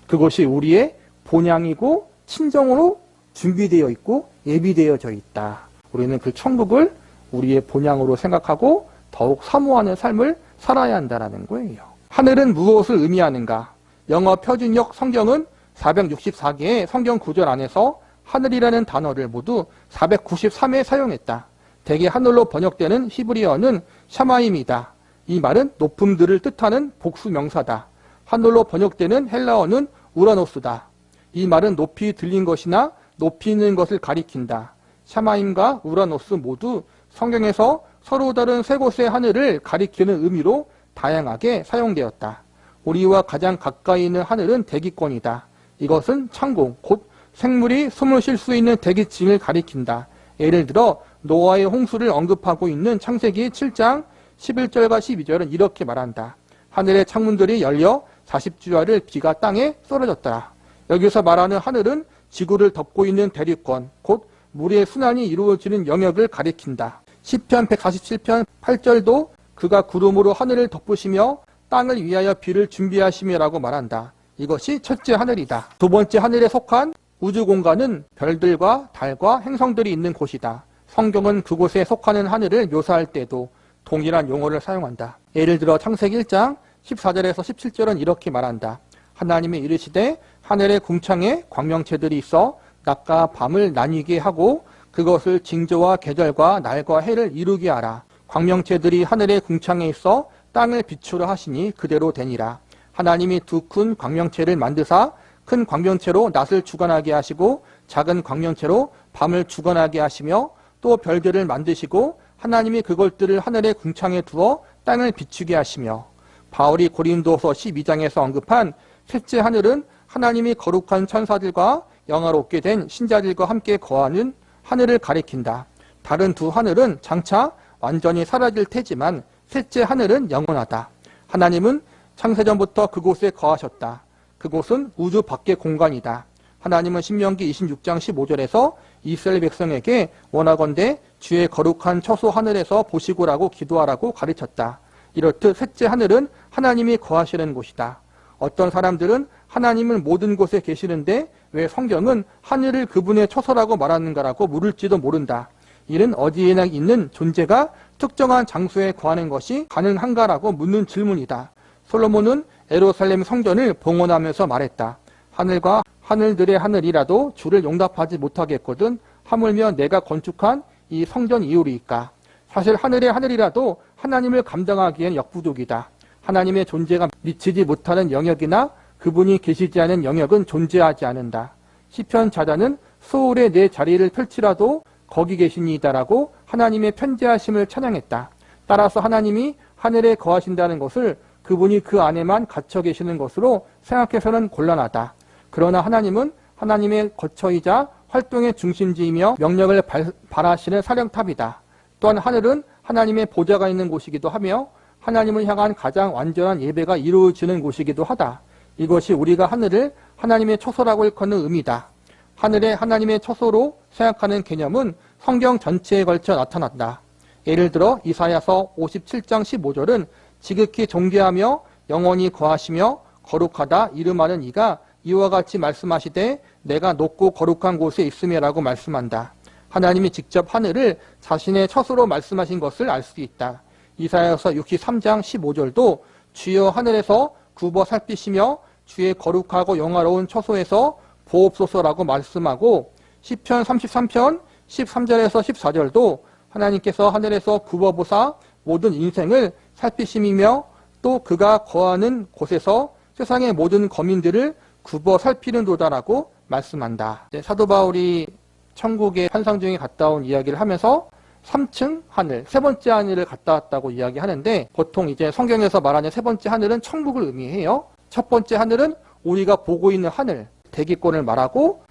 그것이 우리의 본향이고 친정으로 준비되어 있고 예비되어져 있다. 우리는 그 천국을 우리의 본향으로 생각하고 더욱 사모하는 삶을 살아야 한다는 거예요. 하늘은 무엇을 의미하는가? 영어 표준역 성경은 464개의 성경 구절 안에서 하늘이라는 단어를 모두 493회 사용했다. 대개 하늘로 번역되는 히브리어는 샤마임이다. 이 말은 높음들을 뜻하는 복수 명사다. 하늘로 번역되는 헬라어는 우라노스다. 이 말은 높이 들린 것이나 높이 있는 것을 가리킨다. 샤마임과 우라노스 모두 성경에서 서로 다른 세 곳의 하늘을 가리키는 의미로 다양하게 사용되었다. 우리와 가장 가까이 있는 하늘은 대기권이다. 이것은 천국, 곧 생물이 숨을 쉴 수 있는 대기층을 가리킨다. 예를 들어 노아의 홍수를 언급하고 있는 창세기 7장 11절과 12절은 이렇게 말한다. 하늘의 창문들이 열려 40주야를 비가 땅에 쏟아졌더라. 여기서 말하는 하늘은 지구를 덮고 있는 대륙권, 곧 물의 순환이 이루어지는 영역을 가리킨다. 시편 147편 8절도 그가 구름으로 하늘을 덮으시며 땅을 위하여 비를 준비하시며라고 말한다. 이것이 첫째 하늘이다. 두 번째 하늘에 속한 우주 공간은 별들과 달과 행성들이 있는 곳이다. 성경은 그곳에 속하는 하늘을 묘사할 때도 동일한 용어를 사용한다. 예를 들어 창세기 1장 14절에서 17절은 이렇게 말한다. 하나님이 이르시되 하늘의 궁창에 광명체들이 있어 낮과 밤을 나뉘게 하고 그것을 징조와 계절과 날과 해를 이루게 하라. 광명체들이 하늘의 궁창에 있어 땅을 비추려 하시니 그대로 되니라. 하나님이 두 큰 광명체를 만드사 큰 광명체로 낮을 주관하게 하시고 작은 광명체로 밤을 주관하게 하시며 또 별들을 만드시고 하나님이 그것들을 하늘의 궁창에 두어 땅을 비추게 하시며. 바울이 고린도서 12장에서 언급한 셋째 하늘은 하나님이 거룩한 천사들과 영화롭게 된 신자들과 함께 거하는 하늘을 가리킨다. 다른 두 하늘은 장차 완전히 사라질 테지만 셋째 하늘은 영원하다. 하나님은 창세전부터 그곳에 거하셨다. 그곳은 우주 밖의 공간이다. 하나님은 신명기 26장 15절에서 이스라엘 백성에게 원하건대 주의 거룩한 처소 하늘에서 보시고라고 기도하라고 가르쳤다. 이렇듯 셋째 하늘은 하나님이 거하시는 곳이다. 어떤 사람들은 하나님은 모든 곳에 계시는데 왜 성경은 하늘을 그분의 처소라고 말하는가라고 물을지도 모른다. 이는 어디에나 있는 존재가 특정한 장소에 거하는 것이 가능한가라고 묻는 질문이다. 솔로몬은 예루살렘 성전을 봉헌하면서 말했다. 하늘과 하늘들의 하늘이라도 주를 용납하지 못하겠거든 하물며 내가 건축한 이 성전 이유리이까. 사실 하늘의 하늘이라도 하나님을 감당하기엔 역부족이다. 하나님의 존재가 미치지 못하는 영역이나 그분이 계시지 않은 영역은 존재하지 않는다. 시편 자자는 소울에 내 자리를 펼치라도 거기 계시니이다라고 하나님의 편재하심을 찬양했다. 따라서 하나님이 하늘에 거하신다는 것을 그분이 그 안에만 갇혀 계시는 것으로 생각해서는 곤란하다. 그러나 하나님은 하나님의 거처이자 활동의 중심지이며 명령을 발하시는 사령탑이다. 또한 하늘은 하나님의 보좌가 있는 곳이기도 하며 하나님을 향한 가장 완전한 예배가 이루어지는 곳이기도 하다. 이것이 우리가 하늘을 하나님의 처소라고 일컫는 의미다. 하늘에 하나님의 처소로 생각하는 개념은 성경 전체에 걸쳐 나타난다. 예를 들어 이사야서 57장 15절은 지극히 존귀하며 영원히 거하시며 거룩하다 이름하는 이가 이와 같이 말씀하시되 내가 높고 거룩한 곳에 있음이라고 말씀한다. 하나님이 직접 하늘을 자신의 처소로 말씀하신 것을 알 수 있다. 이사야서 63장 15절도 주여 하늘에서 굽어 살피시며 주의 거룩하고 영화로운 처소에서 보옵소서라고 말씀하고 시편 33편 13절에서 14절도 하나님께서 하늘에서 굽어보사 모든 인생을 살피심이며 또 그가 거하는 곳에서 세상의 모든 거민들을 굽어 살피는 도다라고 말씀한다. 사도 바울이 천국의 환상 중에 갔다 온 이야기를 하면서 3층 하늘, 세 번째 하늘을 갔다 왔다고 이야기하는데 보통 이제 성경에서 말하는 세 번째 하늘은 천국을 의미해요. 첫 번째 하늘은 우리가 보고 있는 하늘, 대기권을 말하고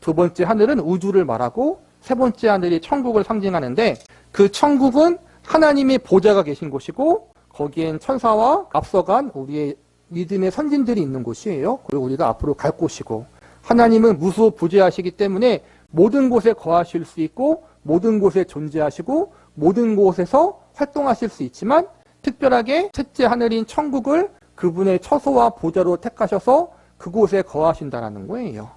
두 번째 하늘은 우주를 말하고 세 번째 하늘이 천국을 상징하는데 그 천국은 하나님의 보좌가 계신 곳이고 거기엔 천사와 앞서간 우리의 믿음의 선진들이 있는 곳이에요. 그리고 우리가 앞으로 갈 곳이고 하나님은 무소부재하시기 때문에 모든 곳에 거하실 수 있고 모든 곳에 존재하시고 모든 곳에서 활동하실 수 있지만 특별하게 셋째 하늘인 천국을 그분의 처소와 보좌로 택하셔서 그곳에 거하신다라는 거예요.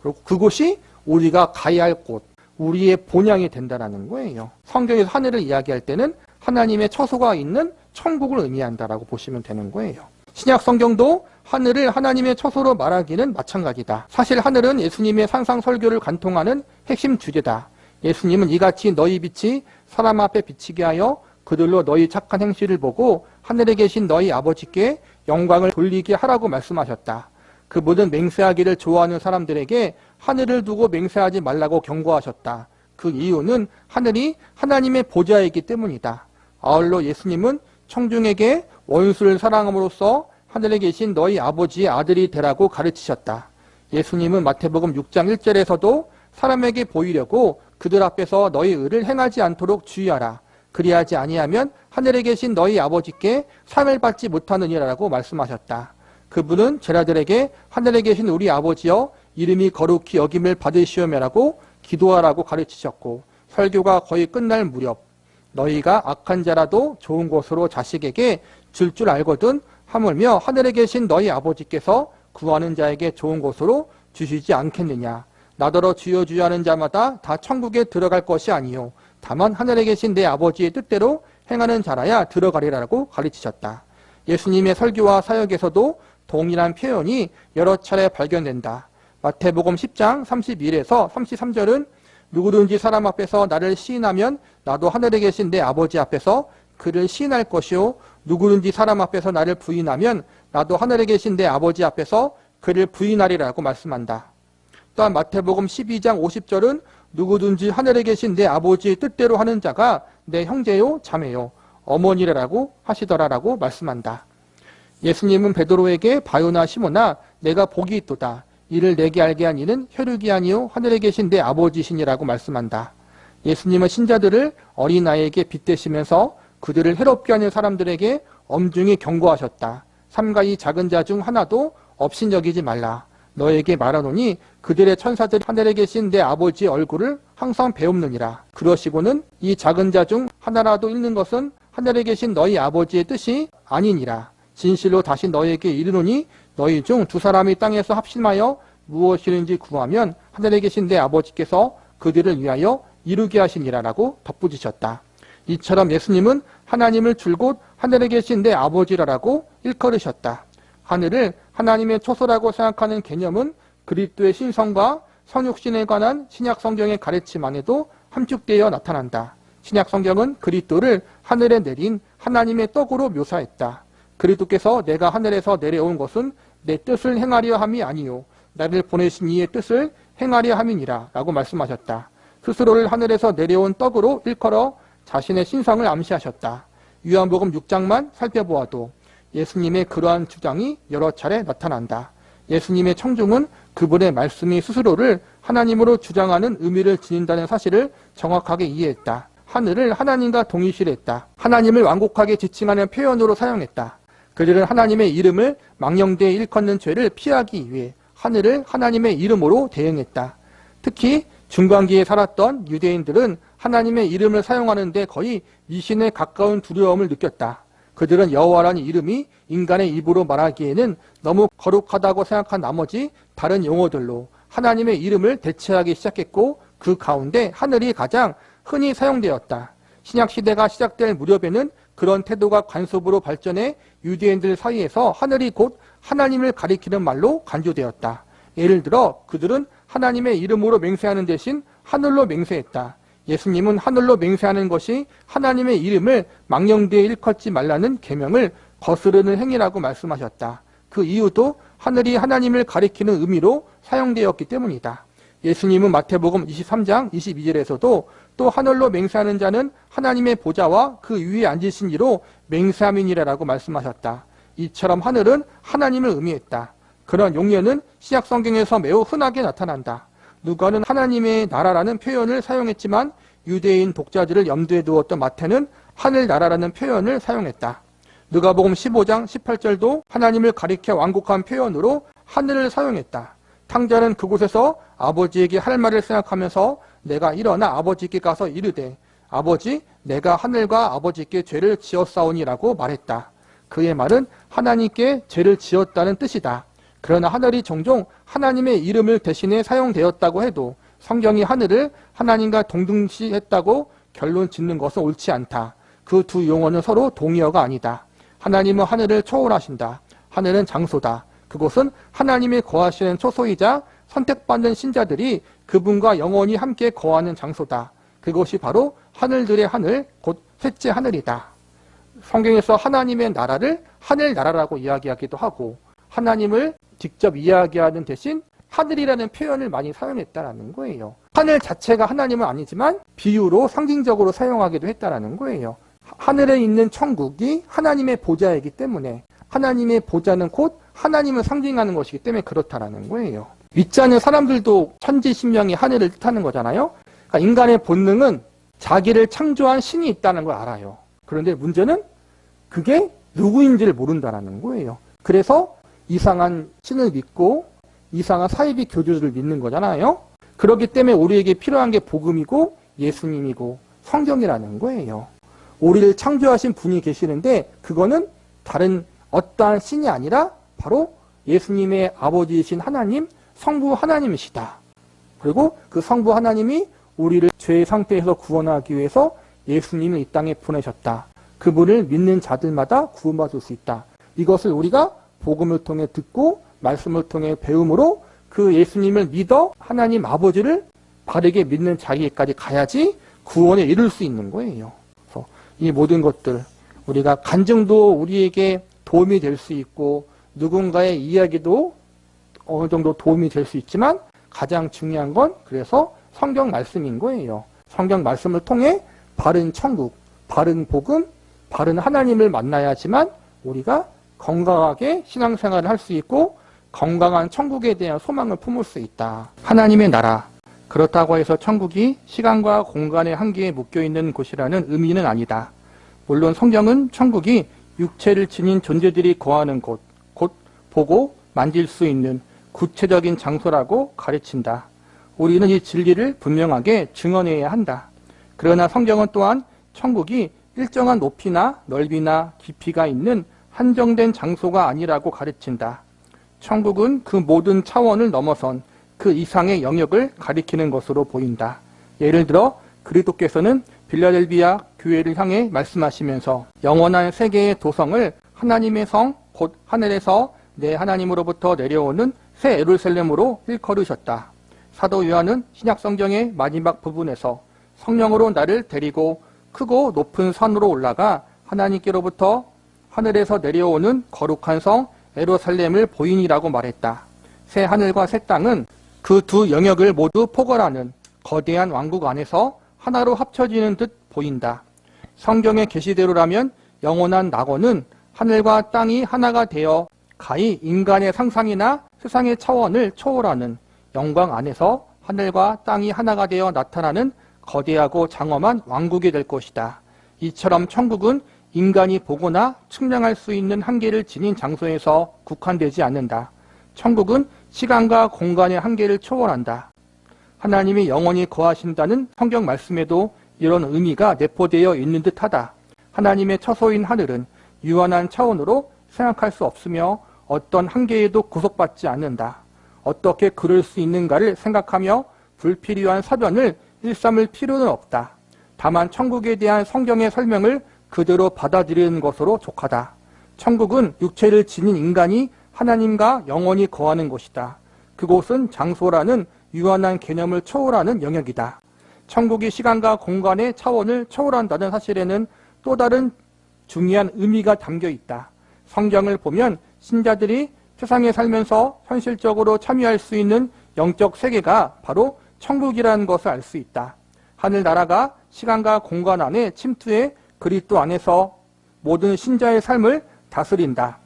그리고 그곳이 우리가 가야 할 곳, 우리의 본향이 된다라는 거예요. 성경에서 하늘을 이야기할 때는 하나님의 처소가 있는 천국을 의미한다라고 보시면 되는 거예요. 신약 성경도 하늘을 하나님의 처소로 말하기는 마찬가지다. 사실 하늘은 예수님의 산상 설교를 관통하는 핵심 주제다. 예수님은 이같이 너희 빛이 사람 앞에 비치게 하여 그들로 너희 착한 행실을 보고 하늘에 계신 너희 아버지께 영광을 돌리게 하라고 말씀하셨다. 그분은 맹세하기를 좋아하는 사람들에게 하늘을 두고 맹세하지 말라고 경고하셨다. 그 이유는 하늘이 하나님의 보좌이기 때문이다. 아울러 예수님은 청중에게 원수를 사랑함으로써 하늘에 계신 너희 아버지의 아들이 되라고 가르치셨다. 예수님은 마태복음 6장 1절에서도 사람에게 보이려고 그들 앞에서 너희 의를 행하지 않도록 주의하라. 그리하지 아니하면 하늘에 계신 너희 아버지께 상을 받지 못하느니라라고 말씀하셨다. 그분은 제자들에게 하늘에 계신 우리 아버지여 이름이 거룩히 여김을 받으시오며라고 기도하라고 가르치셨고 설교가 거의 끝날 무렵 너희가 악한 자라도 좋은 곳으로 자식에게 줄 알거든 하물며 하늘에 계신 너희 아버지께서 구하는 자에게 좋은 곳으로 주시지 않겠느냐. 나더러 주여 주여 하는 자마다 다 천국에 들어갈 것이 아니요 다만 하늘에 계신 내 아버지의 뜻대로 행하는 자라야 들어가리라고 가르치셨다. 예수님의 설교와 사역에서도 동일한 표현이 여러 차례 발견된다. 마태복음 10장 31에서 33절은 누구든지 사람 앞에서 나를 시인하면 나도 하늘에 계신 내 아버지 앞에서 그를 시인할 것이요 누구든지 사람 앞에서 나를 부인하면 나도 하늘에 계신 내 아버지 앞에서 그를 부인하리라고 말씀한다. 또한 마태복음 12장 50절은 누구든지 하늘에 계신 내 아버지의 뜻대로 하는 자가 내 형제요 자매요 어머니라고 하시더라라고 말씀한다. 예수님은 베드로에게 바요나 시몬아 내가 복이 있도다. 이를 내게 알게 한 이는 혈육이 아니요 하늘에 계신 내 아버지시니라고 말씀한다. 예수님은 신자들을 어린아이에게 빗대시면서 그들을 해롭게 하는 사람들에게 엄중히 경고하셨다. 삼가 이 작은 자 중 하나도 업신여기지 말라. 너에게 말하노니 그들의 천사들이 하늘에 계신 내 아버지의 얼굴을 항상 배웁느니라. 그러시고는 이 작은 자 중 하나라도 잃는 것은 하늘에 계신 너희 아버지의 뜻이 아니니라. 진실로 다시 너에게 이르노니 너희 중 두 사람이 땅에서 합심하여 무엇이든지 구하면 하늘에 계신 내 아버지께서 그들을 위하여 이루게 하시니라라고 덧붙이셨다. 이처럼 예수님은 하나님을 줄곧 하늘에 계신 내 아버지라라고 일컬으셨다. 하늘을 하나님의 처소라고 생각하는 개념은 그리스도의 신성과 성육신에 관한 신약 성경의 가르침 안에도 함축되어 나타난다. 신약 성경은 그리스도를 하늘에 내린 하나님의 떡으로 묘사했다. 그리스도께서 내가 하늘에서 내려온 것은 내 뜻을 행하려 함이 아니요 나를 보내신 이의 뜻을 행하려 함이니라 라고 말씀하셨다. 스스로를 하늘에서 내려온 떡으로 일컬어 자신의 신성을 암시하셨다. 요한복음 6장만 살펴보아도 예수님의 그러한 주장이 여러 차례 나타난다. 예수님의 청중은 그분의 말씀이 스스로를 하나님으로 주장하는 의미를 지닌다는 사실을 정확하게 이해했다. 하늘을 하나님과 동일시했다. 하나님을 완곡하게 지칭하는 표현으로 사용했다. 그들은 하나님의 이름을 망령되이 일컫는 죄를 피하기 위해 하늘을 하나님의 이름으로 대응했다. 특히 중간기에 살았던 유대인들은 하나님의 이름을 사용하는 데 거의 미신에 가까운 두려움을 느꼈다. 그들은 여호와라는 이름이 인간의 입으로 말하기에는 너무 거룩하다고 생각한 나머지 다른 용어들로 하나님의 이름을 대체하기 시작했고 그 가운데 하늘이 가장 흔히 사용되었다. 신약시대가 시작될 무렵에는 그런 태도가 관습으로 발전해 유대인들 사이에서 하늘이 곧 하나님을 가리키는 말로 간주되었다. 예를 들어 그들은 하나님의 이름으로 맹세하는 대신 하늘로 맹세했다. 예수님은 하늘로 맹세하는 것이 하나님의 이름을 망령되이 일컫지 말라는 계명을 거스르는 행위라고 말씀하셨다. 그 이유도 하늘이 하나님을 가리키는 의미로 사용되었기 때문이다. 예수님은 마태복음 23장 22절에서도 또 하늘로 맹세하는 자는 하나님의 보좌와 그 위에 앉으신 이로 맹세함이니라라고 말씀하셨다. 이처럼 하늘은 하나님을 의미했다. 그런 용례는 신약 성경에서 매우 흔하게 나타난다. 누가는 하나님의 나라라는 표현을 사용했지만 유대인 독자들을 염두에 두었던 마태는 하늘나라라는 표현을 사용했다. 누가복음 15장 18절도 하나님을 가리켜 완곡한 표현으로 하늘을 사용했다. 탕자는 그곳에서 아버지에게 할 말을 생각하면서 내가 일어나 아버지께 가서 이르되 아버지 내가 하늘과 아버지께 죄를 지었사오니라고 말했다. 그의 말은 하나님께 죄를 지었다는 뜻이다. 그러나 하늘이 종종 하나님의 이름을 대신해 사용되었다고 해도 성경이 하늘을 하나님과 동등시했다고 결론 짓는 것은 옳지 않다. 그 두 용어는 서로 동의어가 아니다. 하나님은 하늘을 초월하신다. 하늘은 장소다. 그곳은 하나님이 거하시는 초소이자 선택받는 신자들이 그분과 영원히 함께 거하는 장소다. 그것이 바로 하늘들의 하늘, 곧 셋째 하늘이다. 성경에서 하나님의 나라를 하늘나라라고 이야기하기도 하고 하나님을 직접 이야기하는 대신 하늘이라는 표현을 많이 사용했다라는 거예요. 하늘 자체가 하나님은 아니지만 비유로 상징적으로 사용하기도 했다라는 거예요. 하늘에 있는 천국이 하나님의 보좌이기 때문에 하나님의 보좌는 곧 하나님을 상징하는 것이기 때문에 그렇다라는 거예요. 믿자는 사람들도 천지신명이 하늘을 뜻하는 거잖아요. 그러니까 인간의 본능은 자기를 창조한 신이 있다는 걸 알아요. 그런데 문제는 그게 누구인지를 모른다는 거예요. 그래서 이상한 신을 믿고 이상한 사이비 교주들을 믿는 거잖아요. 그렇기 때문에 우리에게 필요한 게 복음이고 예수님이고 성경이라는 거예요. 우리를 창조하신 분이 계시는데 그거는 다른 어떠한 신이 아니라 바로 예수님의 아버지이신 하나님, 성부 하나님이시다. 그리고 그 성부 하나님이 우리를 죄의 상태에서 구원하기 위해서 예수님을 이 땅에 보내셨다. 그분을 믿는 자들마다 구원받을 수 있다. 이것을 우리가 복음을 통해 듣고 말씀을 통해 배움으로 그 예수님을 믿어 하나님 아버지를 바르게 믿는 자기까지 가야지 구원에 이룰 수 있는 거예요. 그래서 이 모든 것들 우리가 간증도 우리에게 도움이 될 수 있고 누군가의 이야기도 어느 정도 도움이 될 수 있지만 가장 중요한 건 그래서 성경 말씀인 거예요. 성경 말씀을 통해 바른 천국, 바른 복음, 바른 하나님을 만나야지만 우리가 건강하게 신앙생활을 할 수 있고 건강한 천국에 대한 소망을 품을 수 있다. 하나님의 나라. 그렇다고 해서 천국이 시간과 공간의 한계에 묶여있는 곳이라는 의미는 아니다. 물론 성경은 천국이 육체를 지닌 존재들이 거하는 곳, 곧 보고 만질 수 있는 구체적인 장소라고 가르친다. 우리는 이 진리를 분명하게 증언해야 한다. 그러나 성경은 또한 천국이 일정한 높이나 넓이나 깊이가 있는 한정된 장소가 아니라고 가르친다. 천국은 그 모든 차원을 넘어선 그 이상의 영역을 가리키는 것으로 보인다. 예를 들어 그리스도께서는 빌라델비아 교회를 향해 말씀하시면서 영원한 세계의 도성을 하나님의 성, 곧 하늘에서 내 하나님으로부터 내려오는 새 예루살렘으로 일컬으셨다. 사도 요한은 신약성경의 마지막 부분에서 성령으로 나를 데리고 크고 높은 산으로 올라가 하나님께로부터 하늘에서 내려오는 거룩한 성 예루살렘을 보이니라고 말했다. 새 하늘과 새 땅은 그 두 영역을 모두 포괄하는 거대한 왕국 안에서 하나로 합쳐지는 듯 보인다. 성경의 계시대로라면 영원한 낙원은 하늘과 땅이 하나가 되어 가히 인간의 상상이나 세상의 차원을 초월하는 영광 안에서 하늘과 땅이 하나가 되어 나타나는 거대하고 장엄한 왕국이 될 것이다. 이처럼 천국은 인간이 보거나 측량할 수 있는 한계를 지닌 장소에서 국한되지 않는다. 천국은 시간과 공간의 한계를 초월한다. 하나님이 영원히 거하신다는 성경 말씀에도 이런 의미가 내포되어 있는 듯하다. 하나님의 처소인 하늘은 유한한 차원으로 생각할 수 없으며 어떤 한계에도 구속받지 않는다. 어떻게 그럴 수 있는가를 생각하며 불필요한 사변을 일삼을 필요는 없다. 다만 천국에 대한 성경의 설명을 그대로 받아들이는 것으로 족하다. 천국은 육체를 지닌 인간이 하나님과 영원히 거하는 곳이다. 그곳은 장소라는 유한한 개념을 초월하는 영역이다. 천국이 시간과 공간의 차원을 초월한다는 사실에는 또 다른 중요한 의미가 담겨 있다. 성경을 보면 신자들이 세상에 살면서 현실적으로 참여할 수 있는 영적 세계가 바로 천국이라는 것을 알 수 있다. 하늘나라가 시간과 공간 안에 침투해 그리스도 안에서 모든 신자의 삶을 다스린다.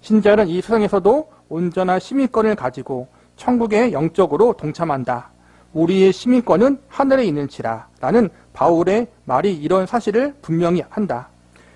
신자는 이 세상에서도 온전한 시민권을 가지고 천국에 영적으로 동참한다. 우리의 시민권은 하늘에 있는지라 라는 바울의 말이 이런 사실을 분명히 한다.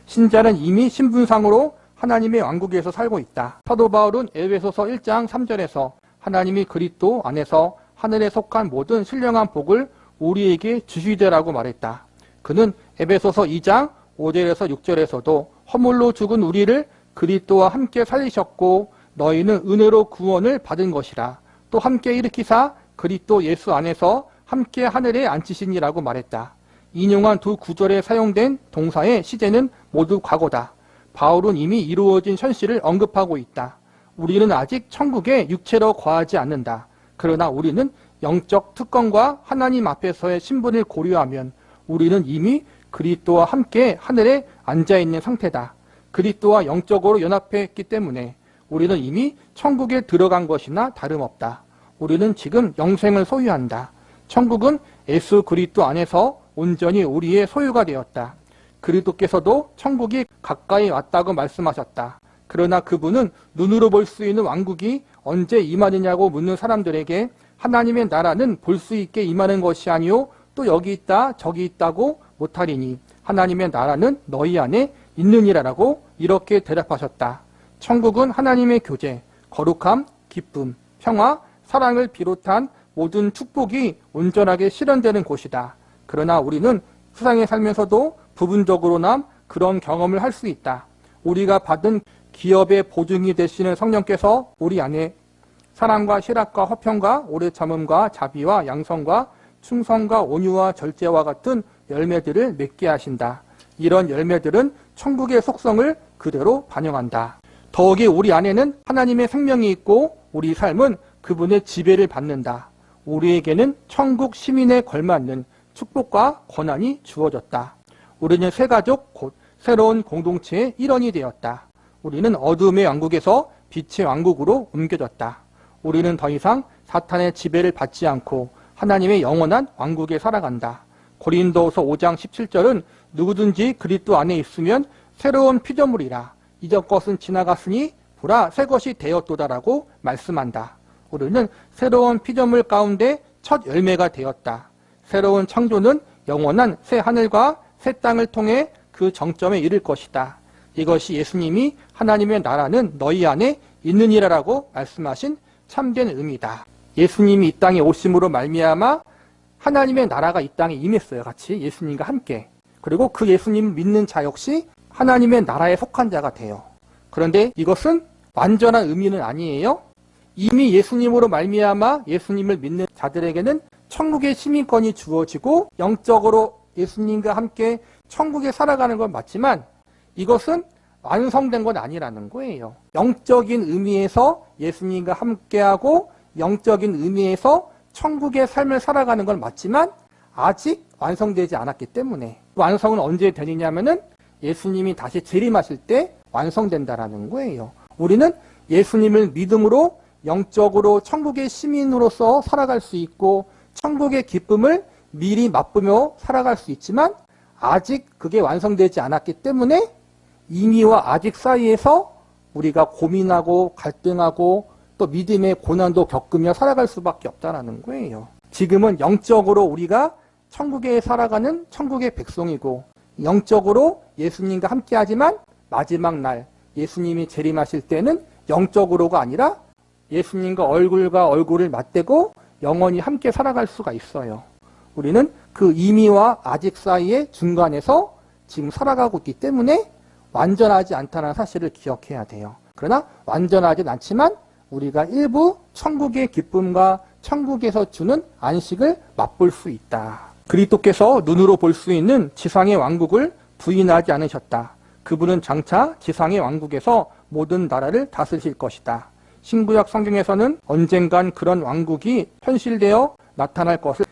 신자는 이미 신분상으로 하나님의 왕국에서 살고 있다. 사도 바울은 에베소서 1장 3절에서 하나님이 그리스도 안에서 하늘에 속한 모든 신령한 복을 우리에게 주시되라고 말했다. 그는 에베소서 2장 5절에서 6절에서도 허물로 죽은 우리를 그리스도와 함께 살리셨고 너희는 은혜로 구원을 받은 것이라. 또 함께 일으키사 그리스도 예수 안에서 함께 하늘에 앉히시니라고 말했다. 인용한 두 구절에 사용된 동사의 시제는 모두 과거다. 바울은 이미 이루어진 현실을 언급하고 있다. 우리는 아직 천국에 육체로 거하지 않는다. 그러나 우리는 영적 특권과 하나님 앞에서의 신분을 고려하면 우리는 이미 그리스도와 함께 하늘에 앉아있는 상태다. 그리스도와 영적으로 연합했기 때문에 우리는 이미 천국에 들어간 것이나 다름없다. 우리는 지금 영생을 소유한다. 천국은 예수 그리스도 안에서 온전히 우리의 소유가 되었다. 그리스도께서도 천국이 가까이 왔다고 말씀하셨다. 그러나 그분은 눈으로 볼 수 있는 왕국이 언제 임하느냐고 묻는 사람들에게 하나님의 나라는 볼 수 있게 임하는 것이 아니요 또 여기 있다 저기 있다고 못하리니 하나님의 나라는 너희 안에 있느니라라고 이렇게 대답하셨다. 천국은 하나님의 교제, 거룩함, 기쁨, 평화, 사랑을 비롯한 모든 축복이 온전하게 실현되는 곳이다. 그러나 우리는 세상에 살면서도 부분적으로나 그런 경험을 할 수 있다. 우리가 받은 기업의 보증이 되시는 성령께서 우리 안에 사랑과 실학과 화평과 오래 참음과 자비와 양성과 충성과 온유와 절제와 같은 열매들을 맺게 하신다. 이런 열매들은 천국의 속성을 그대로 반영한다. 더욱이 우리 안에는 하나님의 생명이 있고 우리 삶은 그분의 지배를 받는다. 우리에게는 천국 시민에 걸맞는 축복과 권한이 주어졌다. 우리는 새 가족 곧 새로운 공동체의 일원이 되었다. 우리는 어둠의 왕국에서 빛의 왕국으로 옮겨졌다. 우리는 더 이상 사탄의 지배를 받지 않고 하나님의 영원한 왕국에 살아간다. 고린도후서 5장 17절은 누구든지 그리스도 안에 있으면 새로운 피조물이라 이전 것은 지나갔으니 보라 새 것이 되었도다라고 말씀한다. 우리는 새로운 피조물 가운데 첫 열매가 되었다. 새로운 창조는 영원한 새 하늘과 새 땅을 통해 그 정점에 이를 것이다. 이것이 예수님이 하나님의 나라는 너희 안에 있느니라라고 말씀하신 참된 의미다. 예수님이 이 땅에 오심으로 말미암아 하나님의 나라가 이 땅에 임했어요. 같이 예수님과 함께. 그리고 그 예수님을 믿는 자 역시 하나님의 나라에 속한 자가 돼요. 그런데 이것은 완전한 의미는 아니에요. 이미 예수님으로 말미암아 예수님을 믿는 자들에게는 천국의 시민권이 주어지고 영적으로 예수님과 함께 천국에 살아가는 건 맞지만 이것은 완성된 건 아니라는 거예요. 영적인 의미에서 예수님과 함께하고 영적인 의미에서 천국의 삶을 살아가는 건 맞지만 아직 완성되지 않았기 때문에 완성은 언제 되느냐면은 예수님이 다시 재림하실 때 완성된다라는 거예요. 우리는 예수님을 믿음으로 영적으로 천국의 시민으로서 살아갈 수 있고 천국의 기쁨을 미리 맛보며 살아갈 수 있지만 아직 그게 완성되지 않았기 때문에 이미와 아직 사이에서 우리가 고민하고 갈등하고 또 믿음의 고난도 겪으며 살아갈 수밖에 없다는 거예요. 지금은 영적으로 우리가 천국에 살아가는 천국의 백성이고 영적으로 예수님과 함께하지만 마지막 날 예수님이 재림하실 때는 영적으로가 아니라 예수님과 얼굴과 얼굴을 맞대고 영원히 함께 살아갈 수가 있어요. 우리는 그 이미와 아직 사이의 중간에서 지금 살아가고 있기 때문에 완전하지 않다는 사실을 기억해야 돼요. 그러나 완전하진 않지만 우리가 일부 천국의 기쁨과 천국에서 주는 안식을 맛볼 수 있다. 그리스도께서 눈으로 볼 수 있는 지상의 왕국을 부인하지 않으셨다. 그분은 장차 지상의 왕국에서 모든 나라를 다스리실 것이다. 신구약 성경에서는 언젠간 그런 왕국이 현실되어 나타날 것을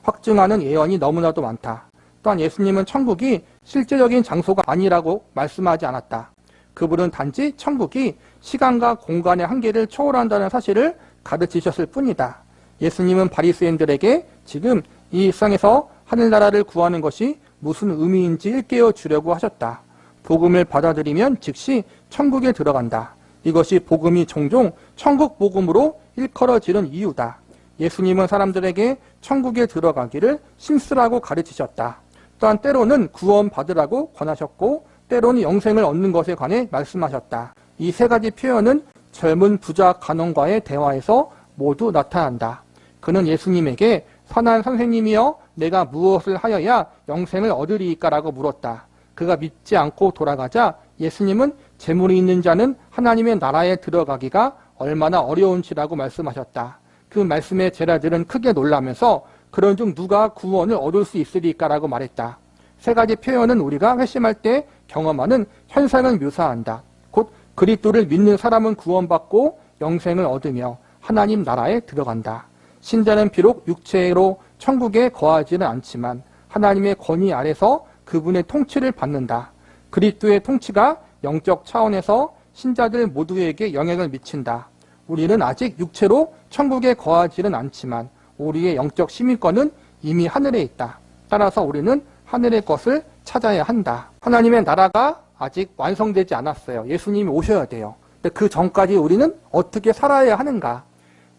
확증하는 예언이 너무나도 많다. 또한 예수님은 천국이 실제적인 장소가 아니라고 말씀하지 않았다. 그분은 단지 천국이 시간과 공간의 한계를 초월한다는 사실을 가르치셨을 뿐이다. 예수님은 바리새인들에게 지금 이 세상에서 하늘나라를 구하는 것이 무슨 의미인지 일깨워 주려고 하셨다. 복음을 받아들이면 즉시 천국에 들어간다. 이것이 복음이 종종 천국 복음으로 일컬어지는 이유다. 예수님은 사람들에게 천국에 들어가기를 심쓰라고 가르치셨다. 또한 때로는 구원 받으라고 권하셨고 때로는 영생을 얻는 것에 관해 말씀하셨다. 이 세 가지 표현은 젊은 부자 간원과의 대화에서 모두 나타난다. 그는 예수님에게 선한 선생님이여 내가 무엇을 하여야 영생을 얻으리이까라고 물었다. 그가 믿지 않고 돌아가자 예수님은 재물이 있는 자는 하나님의 나라에 들어가기가 얼마나 어려운지라고 말씀하셨다. 그 말씀에 제자들은 크게 놀라면서 그런 중 누가 구원을 얻을 수 있으리까라고 말했다. 세 가지 표현은 우리가 회심할 때 경험하는 현상을 묘사한다. 곧 그리스도를 믿는 사람은 구원받고 영생을 얻으며 하나님 나라에 들어간다. 신자는 비록 육체로 천국에 거하지는 않지만 하나님의 권위 아래서 그분의 통치를 받는다. 그리스도의 통치가 영적 차원에서 신자들 모두에게 영향을 미친다. 우리는 아직 육체로 천국에 거하지는 않지만 우리의 영적 시민권은 이미 하늘에 있다. 따라서 우리는 하늘의 것을 찾아야 한다. 하나님의 나라가 아직 완성되지 않았어요. 예수님이 오셔야 돼요. 근데 그 전까지 우리는 어떻게 살아야 하는가?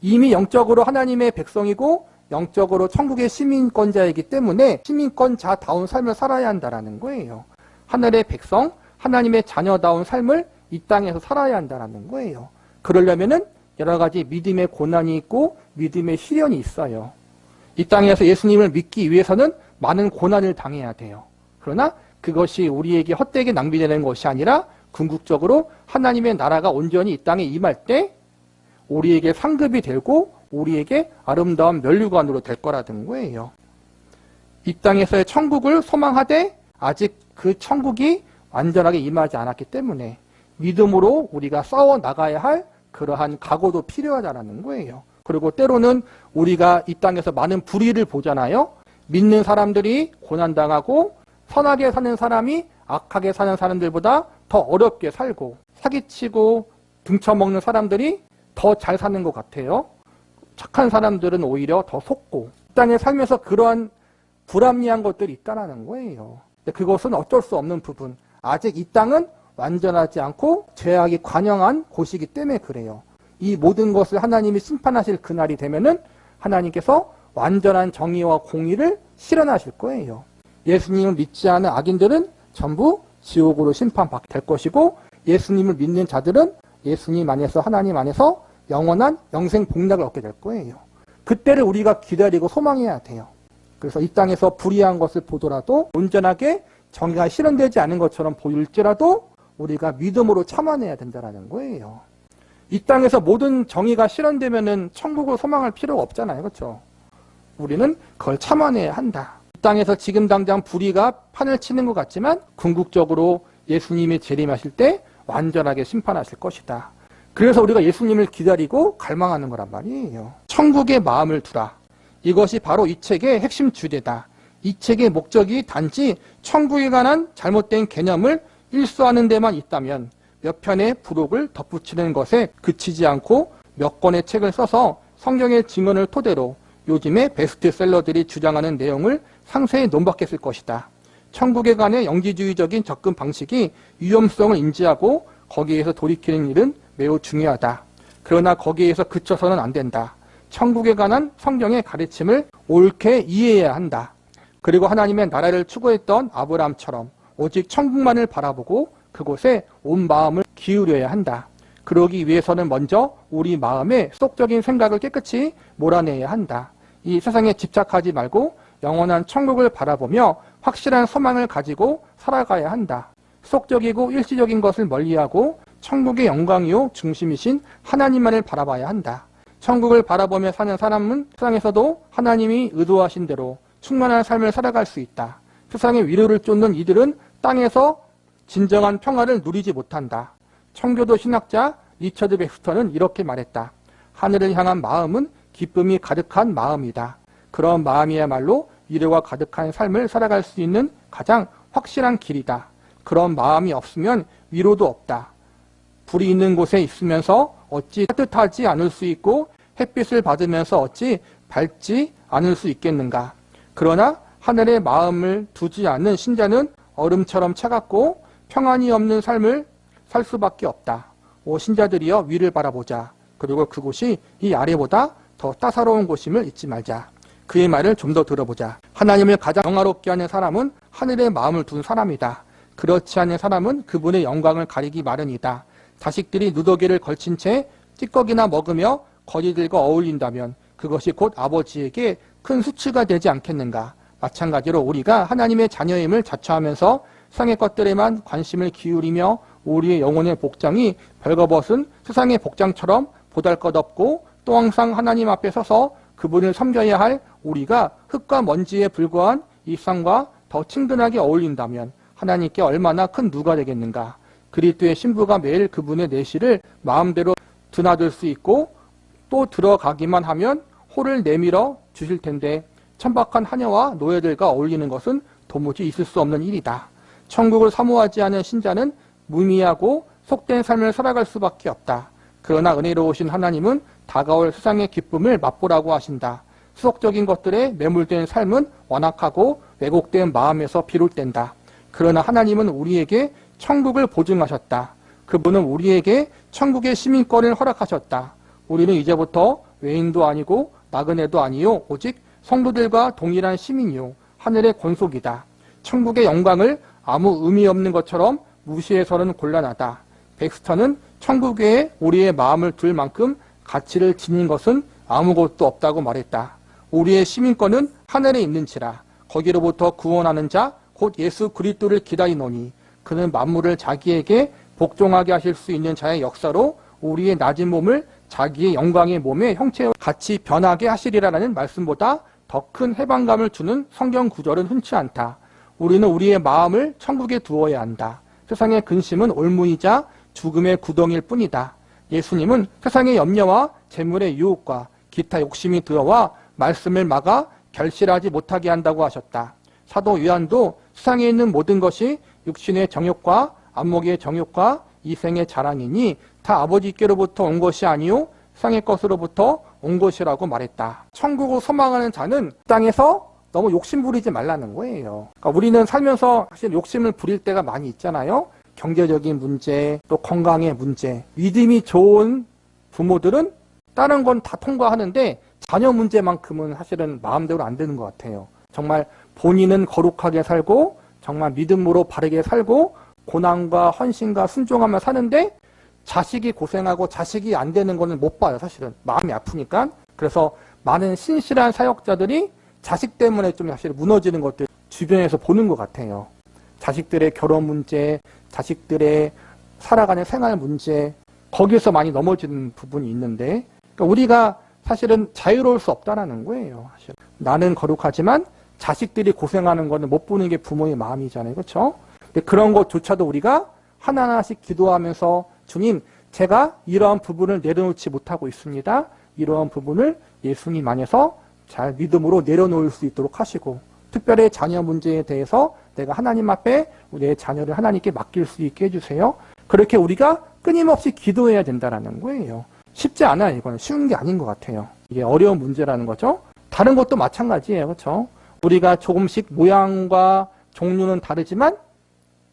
이미 영적으로 하나님의 백성이고 영적으로 천국의 시민권자이기 때문에 시민권자다운 삶을 살아야 한다는 거예요. 하늘의 백성, 하나님의 자녀다운 삶을 이 땅에서 살아야 한다는 거예요. 그러려면은 여러 가지 믿음의 고난이 있고 믿음의 시련이 있어요. 이 땅에서 예수님을 믿기 위해서는 많은 고난을 당해야 돼요. 그러나 그것이 우리에게 헛되게 낭비되는 것이 아니라 궁극적으로 하나님의 나라가 온전히 이 땅에 임할 때 우리에게 상급이 되고 우리에게 아름다운 면류관으로 될 거라는 거예요. 이 땅에서의 천국을 소망하되 아직 그 천국이 완전하게 임하지 않았기 때문에 믿음으로 우리가 싸워 나가야 할 그러한 각오도 필요하다는 거예요. 그리고 때로는 우리가 이 땅에서 많은 불의를 보잖아요. 믿는 사람들이 고난당하고 선하게 사는 사람이 악하게 사는 사람들보다 더 어렵게 살고 사기치고 등쳐먹는 사람들이 더 잘 사는 것 같아요. 착한 사람들은 오히려 더 속고 이 땅에 살면서 그러한 불합리한 것들이 있다는 거예요. 근데 그것은 어쩔 수 없는 부분. 아직 이 땅은 완전하지 않고 죄악이 관영한 곳이기 때문에 그래요. 이 모든 것을 하나님이 심판하실 그날이 되면은 하나님께서 완전한 정의와 공의를 실현하실 거예요. 예수님을 믿지 않은 악인들은 전부 지옥으로 심판받게 될 것이고 예수님을 믿는 자들은 예수님 안에서 하나님 안에서 영원한 영생 복락을 얻게 될 거예요. 그때를 우리가 기다리고 소망해야 돼요. 그래서 이 땅에서 불의한 것을 보더라도 온전하게 정의가 실현되지 않은 것처럼 보일지라도 우리가 믿음으로 참아내야 된다는 거예요. 이 땅에서 모든 정의가 실현되면은 천국을 소망할 필요가 없잖아요. 그렇죠? 우리는 그걸 참아내야 한다. 이 땅에서 지금 당장 불의가 판을 치는 것 같지만 궁극적으로 예수님이 재림하실 때 완전하게 심판하실 것이다. 그래서 우리가 예수님을 기다리고 갈망하는 거란 말이에요. 천국의 마음을 두라. 이것이 바로 이 책의 핵심 주제다. 이 책의 목적이 단지 천국에 관한 잘못된 개념을 일소하는 데만 있다면 몇 편의 부록을 덧붙이는 것에 그치지 않고 몇 권의 책을 써서 성경의 증언을 토대로 요즘의 베스트셀러들이 주장하는 내용을 상세히 논박했을 것이다. 천국에 관한 영지주의적인 접근 방식이 위험성을 인지하고 거기에서 돌이키는 일은 매우 중요하다. 그러나 거기에서 그쳐서는 안 된다. 천국에 관한 성경의 가르침을 옳게 이해해야 한다. 그리고 하나님의 나라를 추구했던 아브라함처럼 오직 천국만을 바라보고 그곳에 온 마음을 기울여야 한다. 그러기 위해서는 먼저 우리 마음의 속적인 생각을 깨끗이 몰아내야 한다. 이 세상에 집착하지 말고 영원한 천국을 바라보며 확실한 소망을 가지고 살아가야 한다. 속적이고 일시적인 것을 멀리하고 천국의 영광이요 중심이신 하나님만을 바라봐야 한다. 천국을 바라보며 사는 사람은 세상에서도 하나님이 의도하신 대로 충만한 삶을 살아갈 수 있다. 세상의 위로를 쫓는 이들은 땅에서 진정한 평화를 누리지 못한다. 청교도 신학자 리처드 백스터는 이렇게 말했다. 하늘을 향한 마음은 기쁨이 가득한 마음이다. 그런 마음이야말로 위로가 가득한 삶을 살아갈 수 있는 가장 확실한 길이다. 그런 마음이 없으면 위로도 없다. 불이 있는 곳에 있으면서 어찌 따뜻하지 않을 수 있고 햇빛을 받으면서 어찌 밝지 않을 수 있겠는가. 그러나 하늘에 마음을 두지 않는 신자는 얼음처럼 차갑고 평안이 없는 삶을 살 수밖에 없다. 오 신자들이여 위를 바라보자. 그리고 그곳이 이 아래보다 더 따사로운 곳임을 잊지 말자. 그의 말을 좀 더 들어보자. 하나님을 가장 영화롭게 하는 사람은 하늘에 마음을 둔 사람이다. 그렇지 않은 사람은 그분의 영광을 가리기 마련이다. 자식들이 누더기를 걸친 채 찌꺼기나 먹으며 거지들과 어울린다면 그것이 곧 아버지에게 큰 수치가 되지 않겠는가. 마찬가지로 우리가 하나님의 자녀임을 자처하면서 세상의 것들에만 관심을 기울이며 우리의 영혼의 복장이 벌거벗은 세상의 복장처럼 보잘것없고 또 항상 하나님 앞에 서서 그분을 섬겨야 할 우리가 흙과 먼지에 불과한 이 세상과 더 친근하게 어울린다면 하나님께 얼마나 큰 누가 되겠는가. 그리스도의 신부가 매일 그분의 내실을 마음대로 드나들 수 있고 또 들어가기만 하면 홀을 내밀어 주실 텐데 천박한 하녀와 노예들과 어울리는 것은 도무지 있을 수 없는 일이다. 천국을 사모하지 않은 신자는 무미하고 속된 삶을 살아갈 수밖에 없다. 그러나 은혜로우신 하나님은 다가올 세상의 기쁨을 맛보라고 하신다. 수속적인 것들에 매몰된 삶은 완악하고 왜곡된 마음에서 비롯된다. 그러나 하나님은 우리에게 천국을 보증하셨다. 그분은 우리에게 천국의 시민권을 허락하셨다. 우리는 이제부터 외인도 아니고 나그네도 아니요 오직 성도들과 동일한 시민이요 하늘의 권속이다. 천국의 영광을 아무 의미 없는 것처럼 무시해서는 곤란하다. 백스터는 천국에 우리의 마음을 둘 만큼 가치를 지닌 것은 아무것도 없다고 말했다. 우리의 시민권은 하늘에 있는지라 거기로부터 구원하는 자 곧 예수 그리스도를 기다리노니 그는 만물을 자기에게 복종하게 하실 수 있는 자의 역사로 우리의 낮은 몸을 자기의 영광의 몸의 형체와 같이 변하게 하시리라는 말씀보다 더 큰 해방감을 주는 성경 구절은 흔치 않다. 우리는 우리의 마음을 천국에 두어야 한다. 세상의 근심은 올무이자 죽음의 구덩이일 뿐이다. 예수님은 세상의 염려와 재물의 유혹과 기타 욕심이 들어와 말씀을 막아 결실하지 못하게 한다고 하셨다. 사도 요한도 세상에 있는 모든 것이 육신의 정욕과 안목의 정욕과 이생의 자랑이니 다 아버지께로부터 온 것이 아니요 세상의 것으로부터 온 것이라고 말했다. 천국을 소망하는 자는 땅에서 너무 욕심 부리지 말라는 거예요. 그러니까 우리는 살면서 사실 욕심을 부릴 때가 많이 있잖아요. 경제적인 문제, 또 건강의 문제. 믿음이 좋은 부모들은 다른 건 다 통과하는데 자녀 문제만큼은 사실은 마음대로 안 되는 것 같아요. 정말 본인은 거룩하게 살고 정말 믿음으로 바르게 살고 고난과 헌신과 순종하며 사는데 자식이 고생하고 자식이 안 되는 거는 못 봐요. 사실은 마음이 아프니까. 그래서 많은 신실한 사역자들이 자식 때문에 좀 사실 무너지는 것들 주변에서 보는 것 같아요. 자식들의 결혼 문제, 자식들의 살아가는 생활 문제, 거기에서 많이 넘어지는 부분이 있는데 그러니까 우리가 사실은 자유로울 수 없다는 거예요. 사실. 나는 거룩하지만 자식들이 고생하는 거는 못 보는 게 부모의 마음이잖아요. 그렇죠? 근데 그런 것조차도 우리가 하나하나씩 기도하면서 주님, 제가 이러한 부분을 내려놓지 못하고 있습니다. 이러한 부분을 예수님 안에서 잘 믿음으로 내려놓을 수 있도록 하시고 특별히 자녀 문제에 대해서 내가 하나님 앞에 내 자녀를 하나님께 맡길 수 있게 해주세요. 그렇게 우리가 끊임없이 기도해야 된다는 거예요. 쉽지 않아요. 이거는 쉬운 게 아닌 것 같아요. 이게 어려운 문제라는 거죠. 다른 것도 마찬가지예요. 그렇죠? 우리가 조금씩 모양과 종류는 다르지만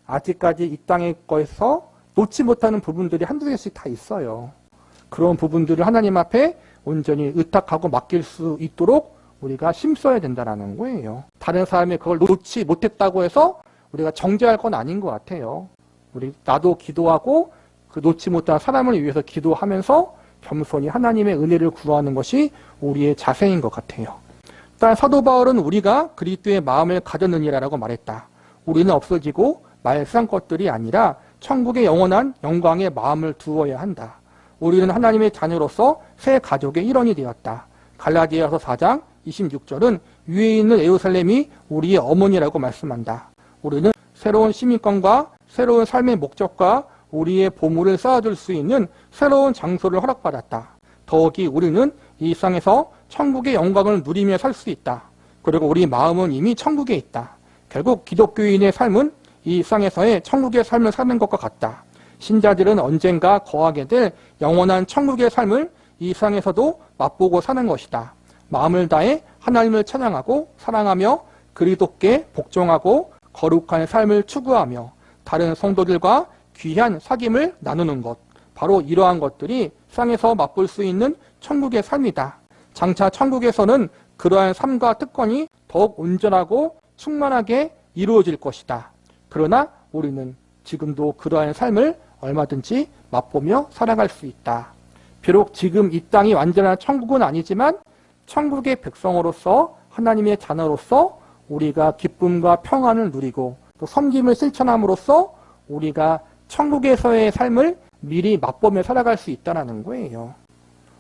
아직까지 이 땅의 거에서 놓지 못하는 부분들이 한두 개씩 다 있어요. 그런 부분들을 하나님 앞에 온전히 의탁하고 맡길 수 있도록 우리가 힘써야 된다는 거예요. 다른 사람이 그걸 놓지 못했다고 해서 우리가 정죄할 건 아닌 것 같아요. 나도 기도하고 그 놓지 못한 사람을 위해서 기도하면서 겸손히 하나님의 은혜를 구하는 것이 우리의 자세인 것 같아요. 일단 사도 바울은 우리가 그리스도의 마음을 가졌느니라라고 말했다. 우리는 없어지고 말상 것들이 아니라 천국의 영원한 영광에 마음을 두어야 한다. 우리는 하나님의 자녀로서 새 가족의 일원이 되었다. 갈라디아서 4장 26절은 위에 있는 예루살렘이 우리의 어머니라고 말씀한다. 우리는 새로운 시민권과 새로운 삶의 목적과 우리의 보물을 쌓아둘 수 있는 새로운 장소를 허락받았다. 더욱이 우리는 이 세상에서 천국의 영광을 누리며 살 수 있다. 그리고 우리 마음은 이미 천국에 있다. 결국 기독교인의 삶은 이 세상에서의 천국의 삶을 사는 것과 같다. 신자들은 언젠가 거하게 될 영원한 천국의 삶을 이 세상에서도 맛보고 사는 것이다. 마음을 다해 하나님을 찬양하고 사랑하며 그리스도께 복종하고 거룩한 삶을 추구하며 다른 성도들과 귀한 사귐을 나누는 것, 바로 이러한 것들이 세상에서 맛볼 수 있는 천국의 삶이다. 장차 천국에서는 그러한 삶과 특권이 더욱 온전하고 충만하게 이루어질 것이다. 그러나 우리는 지금도 그러한 삶을 얼마든지 맛보며 살아갈 수 있다. 비록 지금 이 땅이 완전한 천국은 아니지만 천국의 백성으로서 하나님의 자녀로서 우리가 기쁨과 평안을 누리고 또 섬김을 실천함으로써 우리가 천국에서의 삶을 미리 맛보며 살아갈 수 있다는 거예요.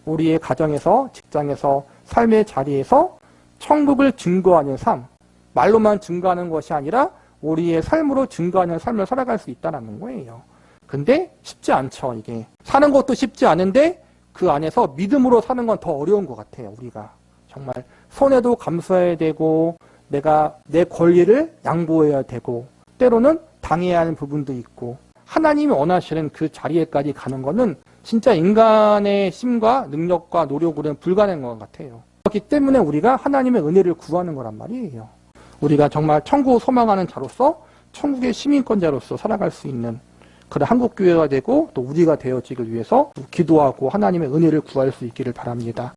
우리의 가정에서, 직장에서, 삶의 자리에서 천국을 증거하는 삶, 말로만 증거하는 것이 아니라 우리의 삶으로 증거하는 삶을 살아갈 수 있다는 거예요. 근데 쉽지 않죠, 이게. 사는 것도 쉽지 않은데 그 안에서 믿음으로 사는 건 더 어려운 것 같아요, 우리가. 정말 손해도 감수해야 되고 내가 내 권리를 양보해야 되고 때로는 당해야 하는 부분도 있고 하나님이 원하시는 그 자리에까지 가는 거는 진짜 인간의 힘과 능력과 노력으로는 불가능한 것 같아요. 그렇기 때문에 우리가 하나님의 은혜를 구하는 거란 말이에요. 우리가 정말 천국을 소망하는 자로서 천국의 시민권자로서 살아갈 수 있는 그런 한국교회가 되고 또 우리가 되어지길 위해서 기도하고 하나님의 은혜를 구할 수 있기를 바랍니다.